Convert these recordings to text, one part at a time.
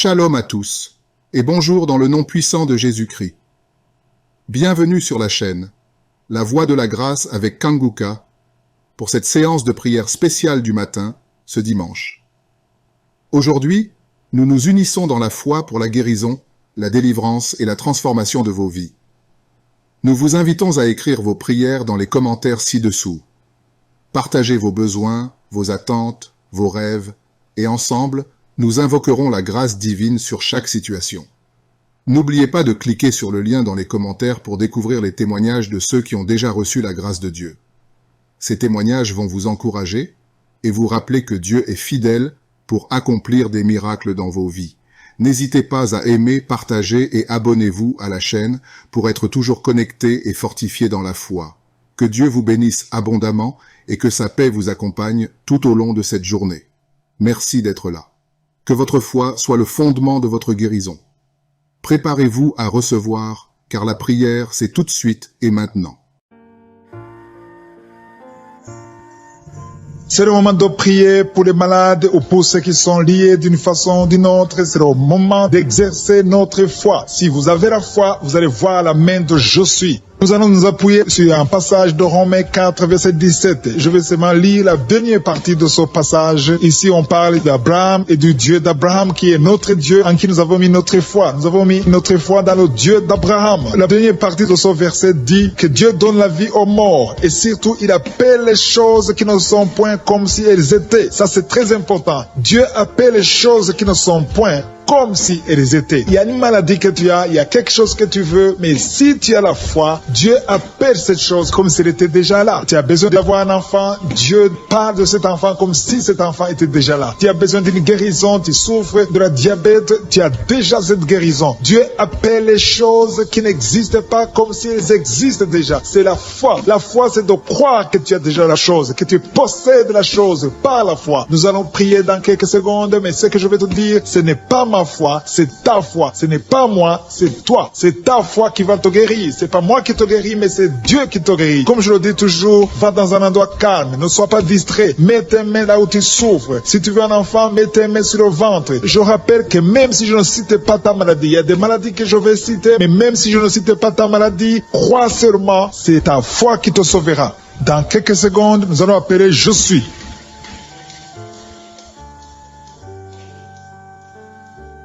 Shalom à tous, et bonjour dans le nom puissant de Jésus-Christ. Bienvenue sur la chaîne, La Voix de la Grâce avec Kanguka, pour cette séance de prière spéciale du matin, ce dimanche. Aujourd'hui, nous nous unissons dans la foi pour la guérison, la délivrance et la transformation de vos vies. Nous vous invitons à écrire vos prières dans les commentaires ci-dessous. Partagez vos besoins, vos attentes, vos rêves, et ensemble, nous invoquerons la grâce divine sur chaque situation. N'oubliez pas de cliquer sur le lien dans les commentaires pour découvrir les témoignages de ceux qui ont déjà reçu la grâce de Dieu. Ces témoignages vont vous encourager et vous rappeler que Dieu est fidèle pour accomplir des miracles dans vos vies. N'hésitez pas à aimer, partager et abonnez-vous à la chaîne pour être toujours connecté et fortifié dans la foi. Que Dieu vous bénisse abondamment et que sa paix vous accompagne tout au long de cette journée. Merci d'être là. Que votre foi soit le fondement de votre guérison. Préparez-vous à recevoir, car la prière, c'est tout de suite et maintenant. C'est le moment de prier pour les malades ou pour ceux qui sont liés d'une façon ou d'une autre. C'est le moment d'exercer notre foi. Si vous avez la foi, vous allez voir la main de Je suis. Nous allons nous appuyer sur un passage de Romains 4, verset 17. Je vais seulement lire la dernière partie de ce passage. Ici, on parle d'Abraham et du Dieu d'Abraham qui est notre Dieu en qui nous avons mis notre foi. Nous avons mis notre foi dans le Dieu d'Abraham. La dernière partie de ce verset dit que Dieu donne la vie aux morts et surtout, il appelle les choses qui ne sont point comme si elles étaient. Ça, c'est très important. Dieu appelle les choses qui ne sont point comme si elles étaient. Il y a une maladie que tu as, il y a quelque chose que tu veux, mais si tu as la foi, Dieu appelle cette chose comme si elle était déjà là. Tu as besoin d'avoir un enfant, Dieu parle de cet enfant comme si cet enfant était déjà là. Tu as besoin d'une guérison, tu souffres de la diabète, tu as déjà cette guérison. Dieu appelle les choses qui n'existent pas comme si elles existent déjà. C'est la foi. La foi, c'est de croire que tu as déjà la chose, que tu possèdes la chose par la foi. Nous allons prier dans quelques secondes, mais ce que je vais te dire, ce n'est pas ma foi, c'est ta foi. Ce n'est pas moi, c'est toi. C'est ta foi qui va te guérir. C'est pas moi qui te guéris, mais c'est Dieu qui te guérit. Comme je le dis toujours, va dans un endroit calme. Ne sois pas distrait. Mets tes mains là où tu souffres. Si tu veux un enfant, mets tes mains sur le ventre. Je rappelle que même si je ne cite pas ta maladie, il y a des maladies que je vais citer, mais même si je ne cite pas ta maladie, crois seulement, c'est ta foi qui te sauvera. Dans quelques secondes, nous allons appeler Je suis.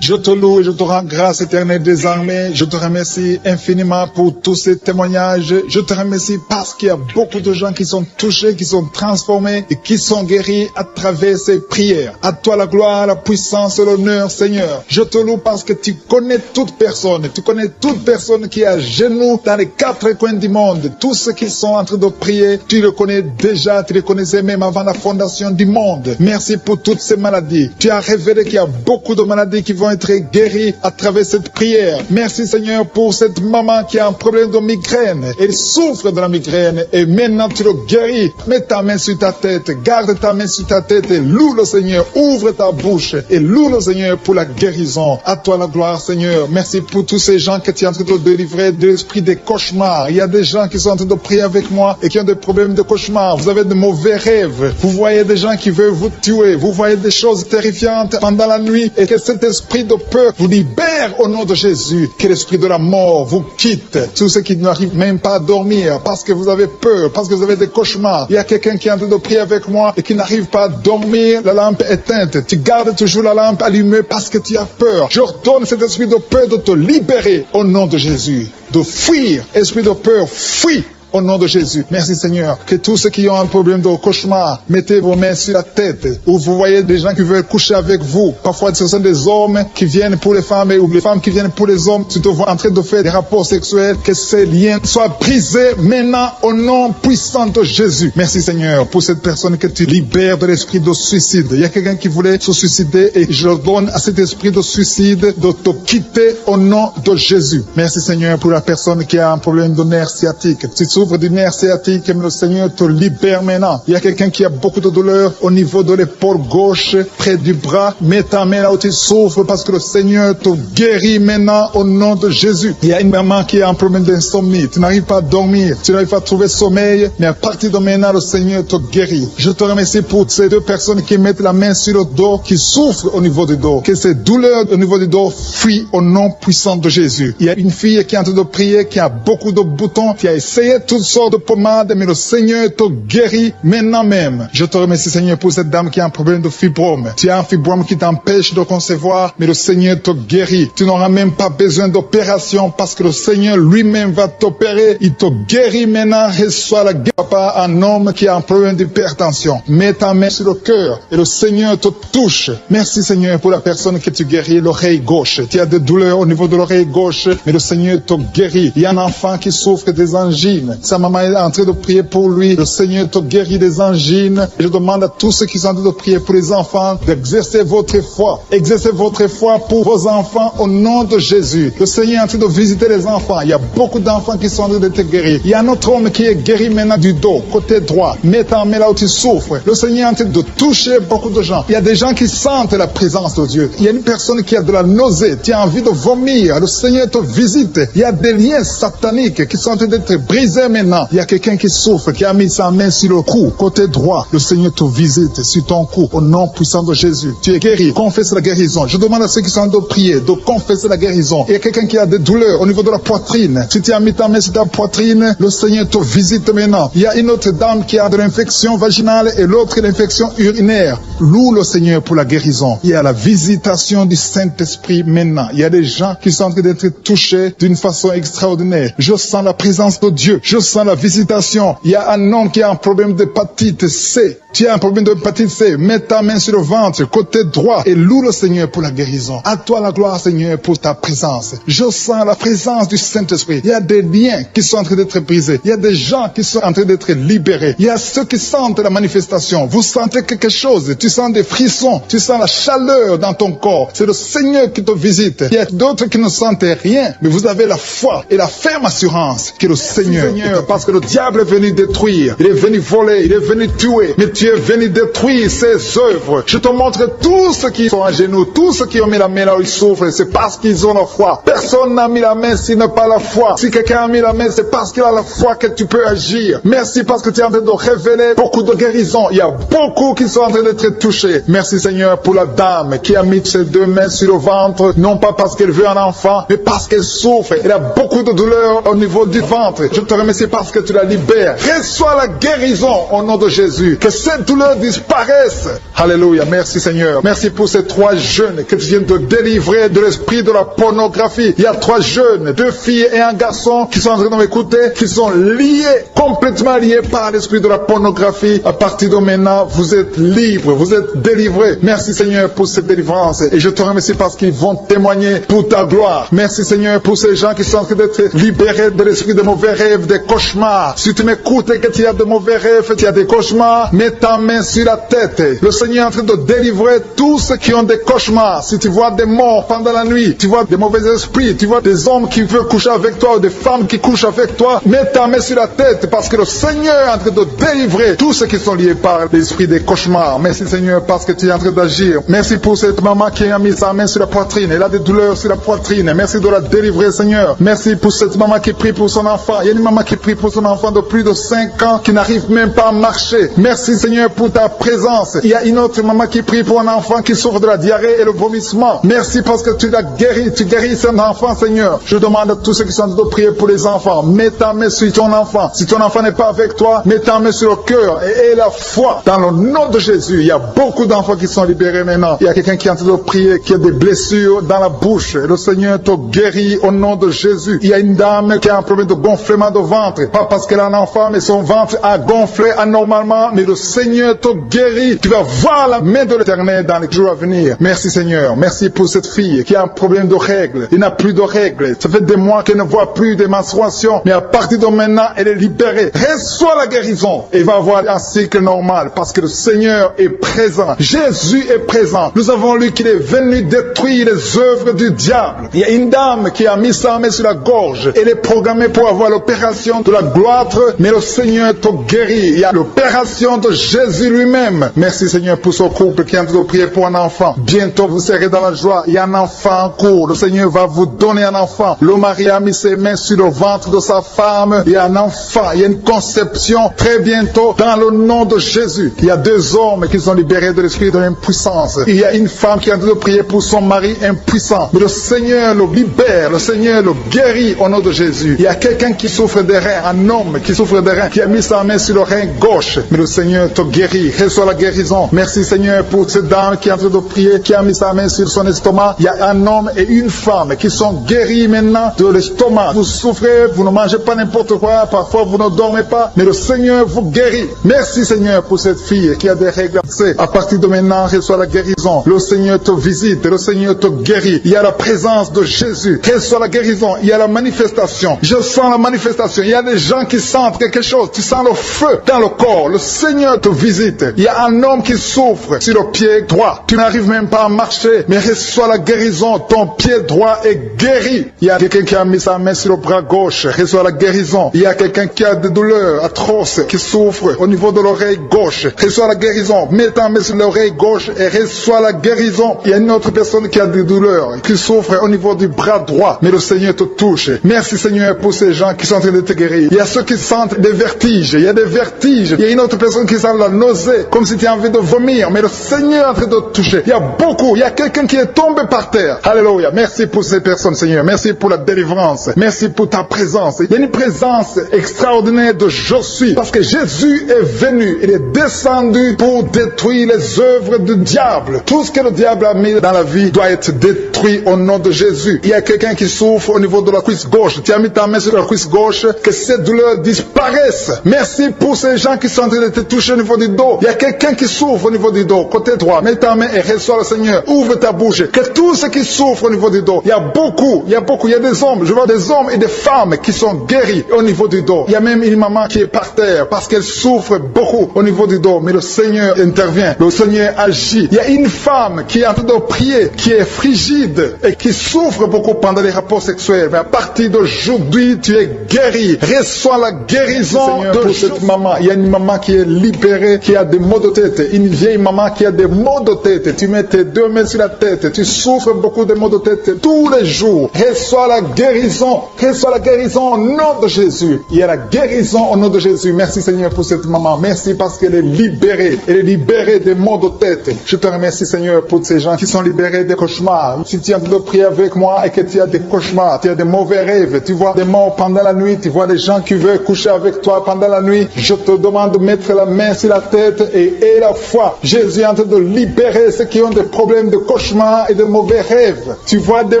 Je te loue et je te rends grâce éternelle des armées. Je te remercie infiniment pour tous ces témoignages. Je te remercie parce qu'il y a beaucoup de gens qui sont touchés, qui sont transformés et qui sont guéris à travers ces prières. À toi la gloire, la puissance et l'honneur, Seigneur. Je te loue parce que tu connais toute personne. Tu connais toute personne qui est à genoux dans les quatre coins du monde. Tous ceux qui sont en train de prier, tu les connais déjà. Tu les connaissais même avant la fondation du monde. Merci pour toutes ces maladies. Tu as révélé qu'il y a beaucoup de maladies qui vont être guérie à travers cette prière. Merci Seigneur pour cette maman qui a un problème de migraine. Elle souffre de la migraine et maintenant tu le guéris. Mets ta main sur ta tête, garde ta main sur ta tête et loue le Seigneur. Ouvre ta bouche et loue le Seigneur pour la guérison. À toi la gloire Seigneur. Merci pour tous ces gens que tu es en train de délivrer de l'esprit des cauchemars. Il y a des gens qui sont en train de prier avec moi et qui ont des problèmes de cauchemars. Vous avez de mauvais rêves. Vous voyez des gens qui veulent vous tuer. Vous voyez des choses terrifiantes pendant la nuit et que cet esprit de peur vous libère au nom de Jésus. Que l'esprit de la mort vous quitte. Tous ceux qui n'arrivent même pas à dormir parce que vous avez peur, parce que vous avez des cauchemars. Il y a quelqu'un qui est en train de prier avec moi et qui n'arrive pas à dormir, la lampe éteinte. Tu gardes toujours la lampe allumée parce que tu as peur. J'ordonne cet esprit de peur de te libérer au nom de Jésus. De fuir. Esprit de peur, fuis. Au nom de Jésus. Merci Seigneur. Que tous ceux qui ont un problème de cauchemar, mettez vos mains sur la tête. Ou vous voyez des gens qui veulent coucher avec vous. Parfois ce sont des hommes qui viennent pour les femmes ou les femmes qui viennent pour les hommes. Tu te vois en train de faire des rapports sexuels. Que ces liens soient brisés maintenant au nom puissant de Jésus. Merci Seigneur pour cette personne que tu libères de l'esprit de suicide. Il y a quelqu'un qui voulait se suicider et je donne à cet esprit de suicide de te quitter au nom de Jésus. Merci Seigneur pour la personne qui a un problème de nerf sciatique. Tu souffre du nerf sciatique, mais le Seigneur te libère maintenant. Il y a quelqu'un qui a beaucoup de douleur au niveau de l'épaule gauche, près du bras. Mets ta main là où tu souffres parce que le Seigneur te guérit maintenant au nom de Jésus. Il y a une maman qui a un problème d'insomnie. Tu n'arrives pas à dormir, tu n'arrives pas à trouver sommeil, mais à partir de maintenant, le Seigneur te guérit. Je te remercie pour ces deux personnes qui mettent la main sur le dos, qui souffrent au niveau du dos. Que ces douleurs au niveau du dos fuient au nom puissant de Jésus. Il y a une fille qui est en train de prier, qui a beaucoup de boutons, qui a essayé toutes sortes de pommades, mais le Seigneur te guérit maintenant même. Je te remercie, Seigneur, pour cette dame qui a un problème de fibrome. Tu as un fibrome qui t'empêche de concevoir, mais le Seigneur te guérit. Tu n'auras même pas besoin d'opération parce que le Seigneur lui-même va t'opérer. Il te guérit maintenant. Reçois la guérison. Papa, un homme qui a un problème d'hypertension. Mets ta main sur le cœur et le Seigneur te touche. Merci, Seigneur, pour la personne que tu guéris, l'oreille gauche. Tu as des douleurs au niveau de l'oreille gauche, mais le Seigneur te guérit. Il y a un enfant qui souffre des angines. Sa maman est en train de prier pour lui. Le Seigneur te guérit des angines. Je demande à tous ceux qui sont en train de prier pour les enfants d'exercer votre foi. Exercez votre foi pour vos enfants au nom de Jésus. Le Seigneur est en train de visiter les enfants. Il y a beaucoup d'enfants qui sont en train d'être guéris. Il y a un autre homme qui est guéri maintenant du dos, côté droit. Mets ta main là où tu souffres. Le Seigneur est en train de toucher beaucoup de gens. Il y a des gens qui sentent la présence de Dieu. Il y a une personne qui a de la nausée. Tu as envie de vomir. Le Seigneur te visite. Il y a des liens sataniques qui sont en train d'être brisés maintenant. Il y a quelqu'un qui souffre, qui a mis sa main sur le cou, côté droit. Le Seigneur te visite sur ton cou au nom puissant de Jésus. Tu es guéri. Confesse la guérison. Je demande à ceux qui sont en train de prier de confesser la guérison. Il y a quelqu'un qui a des douleurs au niveau de la poitrine. Si tu as mis ta main sur ta poitrine, le Seigneur te visite maintenant. Il y a une autre dame qui a de l'infection vaginale et l'autre l'infection urinaire. Loue le Seigneur pour la guérison. Il y a la visitation du Saint-Esprit maintenant. Il y a des gens qui sont en train d'être touchés d'une façon extraordinaire. Je sens la présence de Dieu. Je sens la visitation. Il y a un homme qui a un problème d'hépatite C. Tu as un problème d'hépatite C. Mets ta main sur le ventre, côté droit, et loue le Seigneur pour la guérison. À toi la gloire, Seigneur, pour ta présence. Je sens la présence du Saint-Esprit. Il y a des liens qui sont en train d'être brisés. Il y a des gens qui sont en train d'être libérés. Il y a ceux qui sentent la manifestation. Vous sentez quelque chose. Tu sens des frissons. Tu sens la chaleur dans ton corps. C'est le Seigneur qui te visite. Il y a d'autres qui ne sentent rien, mais vous avez la foi et la ferme assurance que le Seigneur, parce que le diable est venu détruire. Il est venu voler. Il est venu tuer. Mais tu es venu détruire ses œuvres. Je te montre tous ceux qui sont à genoux, tous ceux qui ont mis la main là où ils souffrent, c'est parce qu'ils ont la foi. Personne n'a mis la main s'il n'a pas la foi. Si quelqu'un a mis la main, c'est parce qu'il a la foi que tu peux agir. Merci parce que tu es en train de révéler beaucoup de guérisons. Il y a beaucoup qui sont en train d'être touchés. Merci Seigneur pour la dame qui a mis ses deux mains sur le ventre, non pas parce qu'elle veut un enfant, mais parce qu'elle souffre. Elle a beaucoup de douleur au niveau du ventre. Je te remercie parce que tu la libères. Reçois la guérison au nom de Jésus. Que cette douleur disparaisse. Alléluia. Merci Seigneur. Merci pour ces 3 jeunes que tu viens de délivrer de l'esprit de la pornographie. Il y a 3 jeunes, 2 filles et un garçon qui sont en train de m'écouter, qui sont liés, complètement liés par l'esprit de la pornographie. À partir de maintenant, vous êtes libres, vous êtes délivrés. Merci Seigneur pour cette délivrance. Et je te remercie parce qu'ils vont témoigner pour ta gloire. Merci Seigneur pour ces gens qui sont en train d'être libérés de l'esprit des mauvais rêves, des cauchemars. Si tu m'écoutes et que tu as de mauvais rêves, tu as des cauchemars, mets ta main sur la tête. Le Seigneur est en train de délivrer tous ceux qui ont des cauchemars. Si tu vois des morts pendant la nuit, tu vois des mauvais esprits, tu vois des hommes qui veulent coucher avec toi ou des femmes qui couchent avec toi, mets ta main sur la tête parce que le Seigneur est en train de délivrer tous ceux qui sont liés par l'esprit des cauchemars. Merci Seigneur parce que tu es en train d'agir. Merci pour cette maman qui a mis sa main sur la poitrine. Elle a des douleurs sur la poitrine. Merci de la délivrer Seigneur. Merci pour cette maman qui prie pour son enfant. Il y a une maman qui prie pour son enfant de plus de 5 ans qui n'arrive même pas à marcher. Merci Seigneur pour ta présence. Il y a une autre maman qui prie pour un enfant qui souffre de la diarrhée et le vomissement. Merci parce que tu l'as guéri. Tu guéris cet enfant Seigneur. Je demande à tous ceux qui sont en train de prier pour les enfants. Mets ta main sur ton enfant. Si ton enfant n'est pas avec toi, mets ta main sur le cœur et aie la foi. Dans le nom de Jésus, il y a beaucoup d'enfants qui sont libérés maintenant. Il y a quelqu'un qui est en train de prier, qui a des blessures dans la bouche. Et le Seigneur te guérit au nom de Jésus. Il y a une dame qui a un problème de gonflement de ventre. Pas parce qu'elle a un enfant, mais son ventre a gonflé anormalement. Mais le Seigneur te guérit. Tu vas voir la main de l'Éternel dans les jours à venir. Merci Seigneur. Merci pour cette fille qui a un problème de règles. Il n'a plus de règles. Ça fait des mois qu'elle ne voit plus de menstruations. Mais à partir de maintenant, elle est libérée. Reçois la guérison. Et va avoir un cycle normal parce que le Seigneur est présent. Jésus est présent. Nous avons lu qu'il est venu détruire les œuvres du diable. Il y a une dame qui a mis sa main sur la gorge. Elle est programmée pour avoir l'opération manifestation de la gloire, mais le Seigneur te guérit. Il y a l'opération de Jésus lui-même. Merci Seigneur pour ce couple qui est en train de prier pour un enfant. Bientôt vous serez dans la joie. Il y a un enfant en cours. Le Seigneur va vous donner un enfant. Le mari a mis ses mains sur le ventre de sa femme. Il y a un enfant. Il y a une conception très bientôt dans le nom de Jésus. Il y a 2 hommes qui sont libérés de l'esprit de l'impuissance. Il y a une femme qui est en train de prier pour son mari impuissant. Mais le Seigneur le libère. Le Seigneur le guérit au nom de Jésus. Il y a quelqu'un qui souffre des reins. Un homme qui souffre des reins. Qui a mis sa main sur le rein gauche. Mais le Seigneur te guérit. Reçois la guérison. Merci Seigneur pour cette dame qui est en train de prier. Qui a mis sa main sur son estomac. Il y a un homme et une femme qui sont guéris maintenant de l'estomac. Vous souffrez. Vous ne mangez pas n'importe quoi. Parfois vous ne dormez pas. Mais le Seigneur vous guérit. Merci Seigneur pour cette fille qui a des règles. À partir de maintenant, reçois la guérison. Le Seigneur te visite. Le Seigneur te guérit. Il y a la présence de Jésus. Reçois la guérison. Il y a la manifestation. Je sens la manifestation. Il y a des gens qui sentent quelque chose. Tu sens le feu dans le corps. Le Seigneur te visite. Il y a un homme qui souffre sur le pied droit. Tu n'arrives même pas à marcher. Mais reçois la guérison. Ton pied droit est guéri. Il y a quelqu'un qui a mis sa main sur le bras gauche. Reçois la guérison. Il y a quelqu'un qui a des douleurs atroces, qui souffre au niveau de l'oreille gauche. Reçois la guérison. Mets ta main sur l'oreille gauche et reçois la guérison. Il y a une autre personne qui a des douleurs, qui souffre au niveau du bras droit. Mais le Seigneur te touche. Merci Seigneur pour ces gens qui sont en train de te guérir. Il y a ceux qui sentent des vertiges. Il y a des vertiges. Il y a une autre personne qui sent la nausée, comme si tu as envie de vomir. Mais le Seigneur est en train de te toucher. Il y a beaucoup. Il y a quelqu'un qui est tombé par terre. Alléluia. Merci pour ces personnes Seigneur. Merci pour la délivrance. Merci pour ta présence. Il y a une présence extraordinaire de je suis. Parce que Jésus est venu. Il est descendu pour détruire les œuvres du diable. Tout ce que le diable a mis dans la vie doit être détruit au nom de Jésus. Il y a quelqu'un qui souffre au niveau de la cuisse gauche. Tu as mis ta main sur la cuisse gauche. Que cette douleur disparaisse. Merci pour ces gens qui sont en train de te toucher au niveau du dos. Il y a quelqu'un qui souffre au niveau du dos. Côté droit. Mets ta main et reçois le Seigneur. Ouvre ta bouche. Que tous ceux qui souffrent au niveau du dos. Il y a beaucoup. Il y a des hommes. Je vois des hommes et des femmes qui sont guéris au niveau du dos. Il y a même une maman qui est par terre parce qu'elle souffre beaucoup au niveau du dos. Mais le Seigneur intervient. Le Seigneur agit. Il y a une femme qui est en train de prier, qui est frigide et qui souffre beaucoup pendant les rapports sexuels. Mais à partir d'aujourd'hui, tu es guéri. Reçois la guérison de cette maman. Il y a une maman qui est libérée, qui a des maux de tête. Une vieille maman qui a des maux de tête. Tu mets tes 2 mains sur la tête. Tu souffres beaucoup de maux de tête tous les jours. Reçois la guérison. Reçois la guérison au nom de Jésus. Il y a la guérison au nom de Jésus. Merci Seigneur pour cette maman. Merci parce qu'elle est libérée. Elle est libérée des maux de tête. Je te remercie Seigneur pour ces gens qui sont libérés des cauchemars. Si tu es en train de prier avec moi et que tu as des cauchemars, tu as des mauvais rêves, tu vois des morts pendant la nuit, tu vois des gens qui veulent coucher avec toi pendant la nuit, je te demande de mettre la main sur la tête et la foi. Jésus est en train de libérer ceux qui ont des problèmes de cauchemars et de mauvais rêves. Tu vois des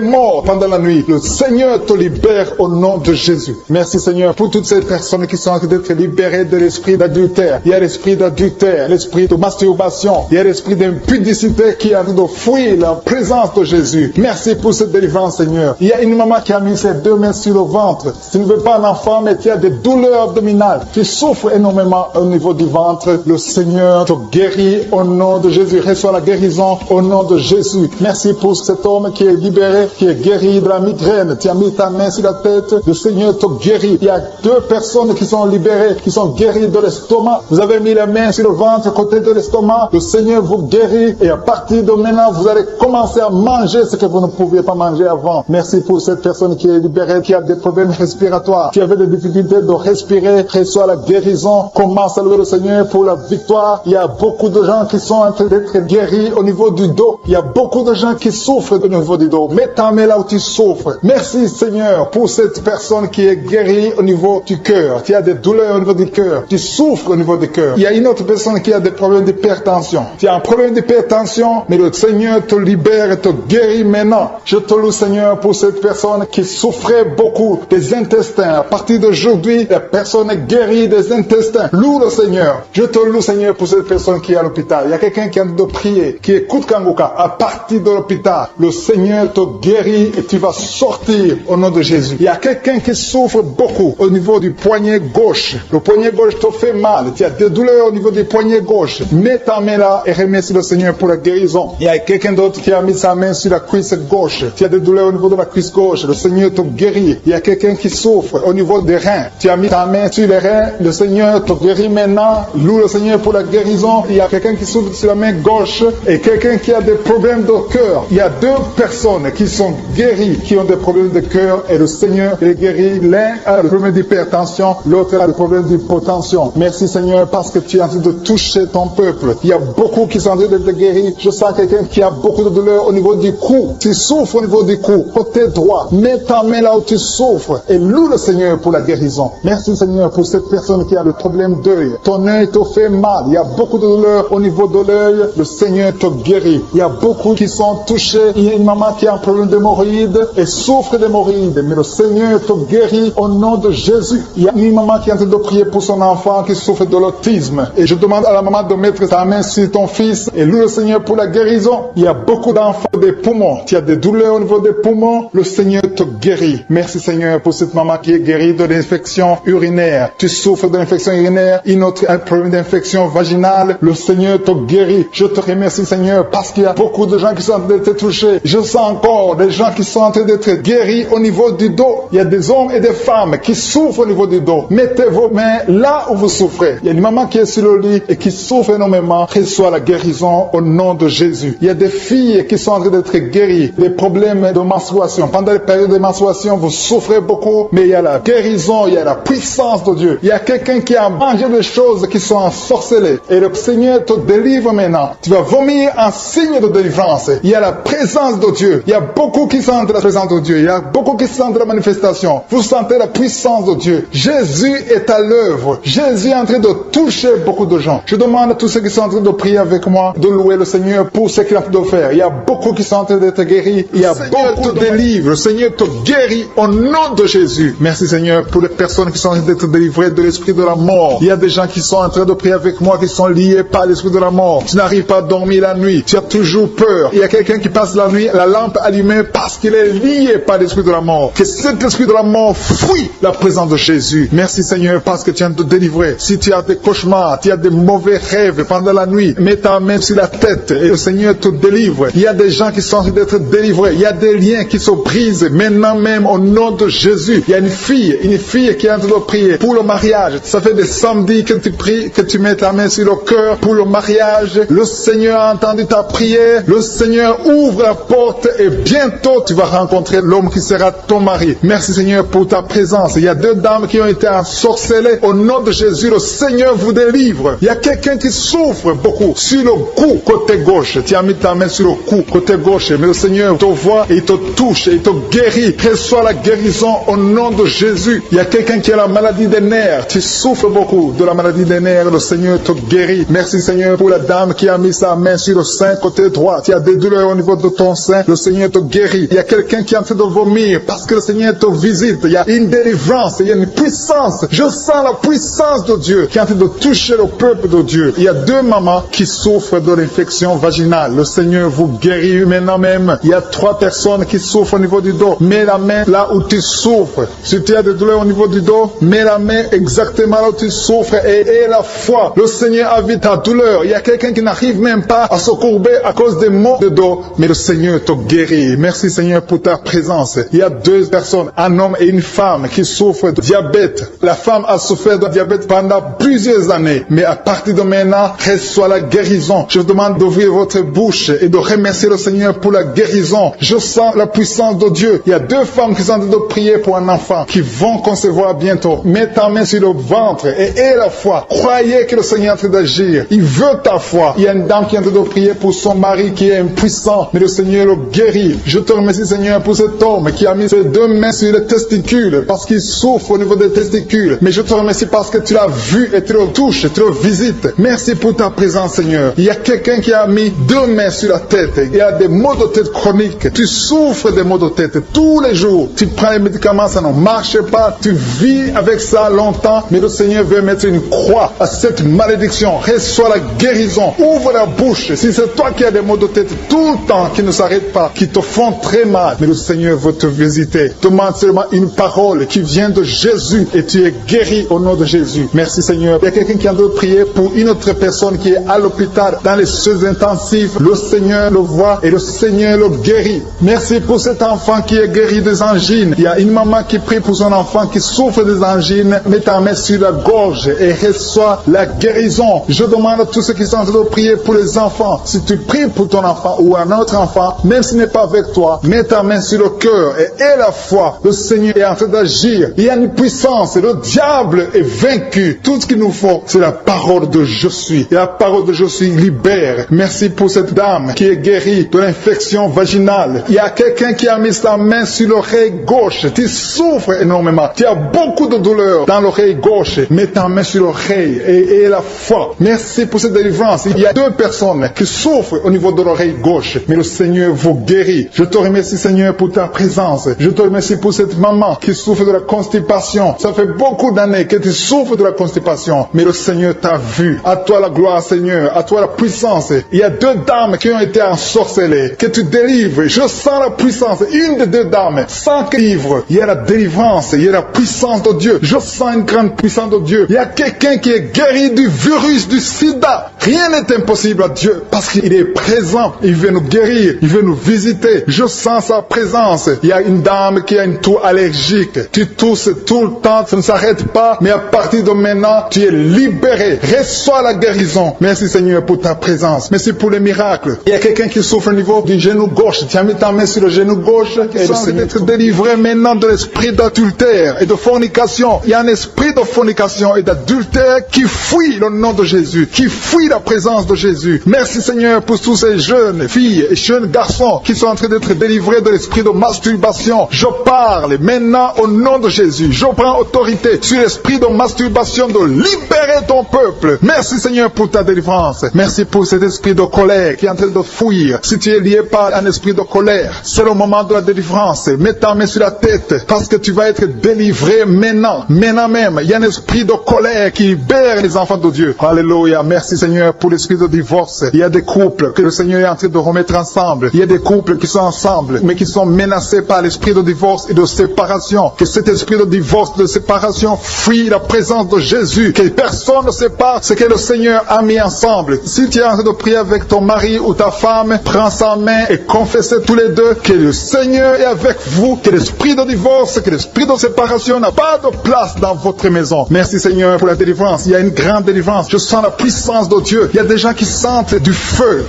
morts pendant la nuit. Le Seigneur te libère au nom de Jésus. Merci Seigneur pour toutes ces personnes qui sont en train d'être libérées de l'esprit d'adultère. Il y a l'esprit d'adultère, l'esprit de masturbation, il y a l'esprit d'impudicité qui est en train de fuir la présence de Jésus. Merci pour cette délivrance Seigneur. Il y a une maman qui a mis ses 2 mains sur le ventre. Tu ne veux pas un enfant mais tu as des douleurs abdominales. Tu souffres énormément au niveau du ventre. Le Seigneur te guérit au nom de Jésus. Reçois la guérison au nom de Jésus. Merci pour cet homme qui est libéré, qui est guéri de la migraine. Tu as mis ta main sur la tête. Le Seigneur te guérit. Il y a 2 personnes qui sont libérées, qui sont guéries de l'estomac. Vous avez mis la main sur le ventre, côté de l'estomac. Le Seigneur vous guérit et à partir de maintenant, vous allez commencer à manger ce que vous ne pouviez pas manger avant. Merci pour cette personne qui est libérée, qui a des problèmes respiratoires, qui avait des difficultés de respirer. Reçois la guérison. Commence à louer le Seigneur pour la victoire. Il y a beaucoup de gens qui sont en train d'être guéris au niveau du dos. Il y a beaucoup de gens qui souffrent au niveau du dos. Mets ta main là où tu souffres. Merci Seigneur pour cette personne qui est guérie au niveau du cœur. Tu as des douleurs au niveau du cœur. Tu souffres au niveau du cœur. Il y a une autre personne qui a des problèmes d'hypertension. Tu as un problème d'hypertension, mais le Seigneur te libère et te guérit maintenant. Je te loue Seigneur pour cette personne qui souffrait beaucoup des intestins. À partir d'aujourd'hui, la personne est guérie des intestins. Loue le Seigneur. Je te loue Seigneur pour cette personne qui est à l'hôpital. Il y a quelqu'un qui a de prier, qui écoute Kanguka. À partir de l'hôpital, le Seigneur te guérit et tu vas sortir au nom de Jésus. Il y a quelqu'un qui souffre beaucoup au niveau du poignet gauche. Le poignet gauche te fait mal. Tu as des douleurs au niveau du poignet gauche. Mets ta main là et remercie le Seigneur pour la guérison. Il y a quelqu'un d'autre qui a mis sa main sur la cuisse gauche. Tu as des douleurs au niveau de la cuisse gauche. Le Seigneur te guérit. Il y a quelqu'un qui souffre au niveau niveau des reins. Tu as mis ta main sur les reins, le Seigneur te guérit maintenant. Loue le Seigneur pour la guérison. Il y a quelqu'un qui souffre sur la main gauche et quelqu'un qui a des problèmes de cœur. Il y a deux personnes qui sont guéries, qui ont des problèmes de cœur et le Seigneur les guérit. L'un a le problème d'hypertension, l'autre a le problème d'hypotension. Merci Seigneur parce que tu es en train de toucher ton peuple. Il y a beaucoup qui sont en train d'être guéris. Je sens quelqu'un qui a beaucoup de douleur au niveau du cou. Tu souffres au niveau du cou, côté droit. Mets ta main là où tu souffres et loue le Seigneur pour la guérison. Merci Seigneur pour cette personne qui a le problème d'œil. Ton œil te fait mal. Il y a beaucoup de douleur au niveau de l'œil. Le Seigneur te guérit. Il y a beaucoup qui sont touchés. Il y a une maman qui a un problème d'hémorroïdes et souffre d'hémorroïdes. Mais le Seigneur te guérit au nom de Jésus. Il y a une maman qui est en train de prier pour son enfant qui souffre de l'autisme. Et je demande à la maman de mettre ta main sur ton fils et loue le Seigneur pour la guérison. Il y a beaucoup d'enfants des poumons. Tu as des douleurs au niveau des poumons. Le Seigneur te guérit. Merci Seigneur pour cette maman qui est guérie de l'infection urinaire. Tu souffres de l'infection urinaire. Une autre a un problème d'infection vaginale. Le Seigneur te guérit. Je te remercie Seigneur parce qu'il y a beaucoup de gens qui sont en train d'être touchés. Je sens encore des gens qui sont en train d'être guéris au niveau du dos. Il y a des hommes et des femmes qui souffrent au niveau du dos. Mettez vos mains là où vous souffrez. Il y a une maman qui est sur le lit et qui souffre énormément. Reçoit la guérison au nom de Jésus. Il y a des filles qui sont en train d'être guéries. Des problèmes de menstruation. Pendant les périodes de menstruation, vous souffrez beaucoup, mais il y a la guérison, il y a la puissance de Dieu. Il y a quelqu'un qui a mangé des choses qui sont ensorcelées. Et le Seigneur te délivre maintenant. Tu vas vomir un signe de délivrance. Il y a la présence de Dieu. Il y a beaucoup qui sentent la présence de Dieu. Il y a beaucoup qui sentent la manifestation. Vous sentez la puissance de Dieu. Jésus est à l'œuvre. Jésus est en train de toucher beaucoup de gens. Je demande à tous ceux qui sont en train de prier avec moi de louer le Seigneur pour ce qu'il est en train de faire. Il y a beaucoup qui sont en train d'être guéris. Il y a beaucoup de délivre. Le Seigneur te guérit au nom de Jésus. Merci Seigneur pour les personnes qui sont en train d'être délivrées de l'esprit de la mort. Il y a des gens qui sont en train de prier avec moi qui sont liés par l'esprit de la mort. Tu n'arrives pas à dormir la nuit. Tu as toujours peur. Il y a quelqu'un qui passe la nuit, la lampe allumée parce qu'il est lié par l'esprit de la mort. Que cet esprit de la mort fuit la présence de Jésus. Merci Seigneur parce que tu viens de te délivrer. Si tu as des cauchemars, tu as des mauvais rêves pendant la nuit, mets ta main sur la tête et le Seigneur te délivre. Il y a des gens qui sont en train d'être délivrés. Il y a des liens qui se brisent maintenant même au nom de Jésus. Il y a une fille qui est en train de prier pour le mariage. Ça fait des samedis que tu pries, que tu mets ta main sur le cœur pour le mariage. Le Seigneur a entendu ta prière. Le Seigneur ouvre la porte et bientôt tu vas rencontrer l'homme qui sera ton mari. Merci Seigneur pour ta présence. Il y a deux dames qui ont été ensorcelées. Au nom de Jésus, le Seigneur vous délivre. Il y a quelqu'un qui souffre beaucoup sur le cou, côté gauche. Tu as mis ta main sur le cou, côté gauche. Mais le Seigneur te voit et il te touche et il te guérit. Reçois la guérison au nom de Jésus. Il y a quelqu'un qui a la maladie des nerfs. Tu souffres beaucoup de la maladie des nerfs. Le Seigneur te guérit. Merci Seigneur pour la dame qui a mis sa main sur le sein côté droit. Tu as des douleurs au niveau de ton sein. Le Seigneur te guérit. Il y a quelqu'un qui est en train de vomir parce que le Seigneur te visite. Il y a une délivrance. Il y a une puissance. Je sens la puissance de Dieu qui est en train de toucher le peuple de Dieu. Il y a deux mamans qui souffrent de l'infection vaginale. Le Seigneur vous guérit maintenant même. Il y a trois personnes qui souffrent au niveau du dos. Mets la main là où tu souffres. Si tu as des douleurs au niveau du dos, mets la main exactement là où tu souffres et aie la foi. Le Seigneur a vu ta douleur. Il y a quelqu'un qui n'arrive même pas à se courber à cause des maux de dos, mais le Seigneur te guérit. Merci Seigneur pour ta présence. Il y a deux personnes, un homme et une femme qui souffrent de diabète. La femme a souffert de diabète pendant plusieurs années, mais à partir de maintenant, reçoit la guérison. Je vous demande d'ouvrir votre bouche et de remercier le Seigneur pour la guérison. Je sens la puissance de Dieu. Il y a deux femmes qui sont en train de prier pour un enfant qui vont concevoir bientôt. Mets ta main sur le ventre et aie la foi. Croyez que le Seigneur est en train d'agir. Il veut ta foi. Il y a une dame qui est en train de prier pour son mari qui est impuissant, mais le Seigneur le guérit. Je te remercie Seigneur pour cet homme qui a mis ses deux mains sur les testicules parce qu'il souffre au niveau des testicules. Mais je te remercie parce que tu l'as vu et tu le touches, tu le visites. Merci pour ta présence Seigneur. Il y a quelqu'un qui a mis deux mains sur la tête. Il y a des maux de tête chroniques. Tu souffres des maux de tête tous les jours. Tu prends les médicaments, ça ne marche pas. Tu vis avec ça longtemps, mais le Seigneur veut mettre une croix à cette malédiction. Reçois la guérison. Ouvre la bouche. Si c'est toi qui as des maux de tête tout le temps, qui ne s'arrêtent pas, qui te font très mal, mais le Seigneur veut te visiter. Demande seulement une parole qui vient de Jésus et tu es guéri au nom de Jésus. Merci Seigneur. Il y a quelqu'un qui a de prier pour une autre personne qui est à l'hôpital dans les soins intensifs. Le Seigneur le voit et le Seigneur le guérit. Merci pour cet enfant qui est guéri des angines. Il y a une maman qui prie pour son enfant enfant qui souffre des angines, mets ta main sur la gorge et reçois la guérison. Je demande à tous ceux qui sont en train de prier pour les enfants. Si tu pries pour ton enfant ou un autre enfant, même s'il n'est pas avec toi, mets ta main sur le cœur et aie la foi. Le Seigneur est en train d'agir. Il y a une puissance. Le diable est vaincu. Tout ce qu'il nous faut, c'est la parole de je suis. Et la parole de je suis libère. Merci pour cette dame qui est guérie de l'infection vaginale. Il y a quelqu'un qui a mis sa main sur l'oreille gauche. Tu souffres énormément. Tu as beaucoup de douleur dans l'oreille gauche. Mets ta main sur l'oreille et aie la foi. Merci pour cette délivrance. Il y a 2 personnes qui souffrent au niveau de l'oreille gauche. Mais le Seigneur vous guérit. Je te remercie, Seigneur, pour ta présence. Je te remercie pour cette maman qui souffre de la constipation. Ça fait beaucoup d'années que tu souffres de la constipation. Mais le Seigneur t'a vu. À toi la gloire, Seigneur. À toi la puissance. Il y a 2 dames qui ont été ensorcelées. Que tu délivres. Je sens la puissance. Une des 2 dames. Sans livre. Il y a la délivrance. Il y a la puissance de Dieu. Je sens une grande puissance de Dieu. Il y a quelqu'un qui est guéri du virus du sida. Rien n'est impossible à Dieu parce qu'il est présent. Il veut nous guérir. Il veut nous visiter. Je sens sa présence. Il y a une dame qui a une toux allergique. Tu tousses tout le temps. Ça ne s'arrête pas. Mais à partir de maintenant, tu es libéré. Reçois la guérison. Merci Seigneur pour ta présence. Merci pour les miracles. Il y a quelqu'un qui souffre au niveau du genou gauche. Tu as mis ta main sur le genou gauche. Et le Seigneur être délivré maintenant de l'esprit d'adultère et de fornication. Il y a un esprit de fornication et d'adultère qui fuit le nom de Jésus, qui fuit la présence de Jésus. Merci Seigneur pour tous ces jeunes filles et jeunes garçons qui sont en train d'être délivrés de l'esprit de masturbation. Je parle maintenant au nom de Jésus. Je prends autorité sur l'esprit de masturbation de libérer ton peuple. Merci Seigneur pour ta délivrance. Merci pour cet esprit de colère qui est en train de fuir. Si tu es lié par un esprit de colère, c'est le moment de la délivrance. Mets ta main sur la tête parce que tu vas être délivré maintenant. Maintenant même, il y a un esprit de colère qui libère les enfants de Dieu. Alléluia. Merci Seigneur pour l'esprit de divorce. Il y a des couples que le Seigneur est en train de remettre ensemble. Il y a des couples qui sont ensemble mais qui sont menacés par l'esprit de divorce et de séparation. Que cet esprit de divorce, de séparation fuit la présence de Jésus. Que personne ne sépare ce que le Seigneur a mis ensemble. Si tu es en train de prier avec ton mari ou ta femme, prends sa main et confessez tous les deux que le Seigneur est avec vous, que l'esprit de divorce, que l'esprit de séparation n'a pas de place dans votre maison. Merci Seigneur pour la délivrance. Il y a une grande délivrance. Je sens la puissance de Dieu. Il y a des gens qui sentent du feu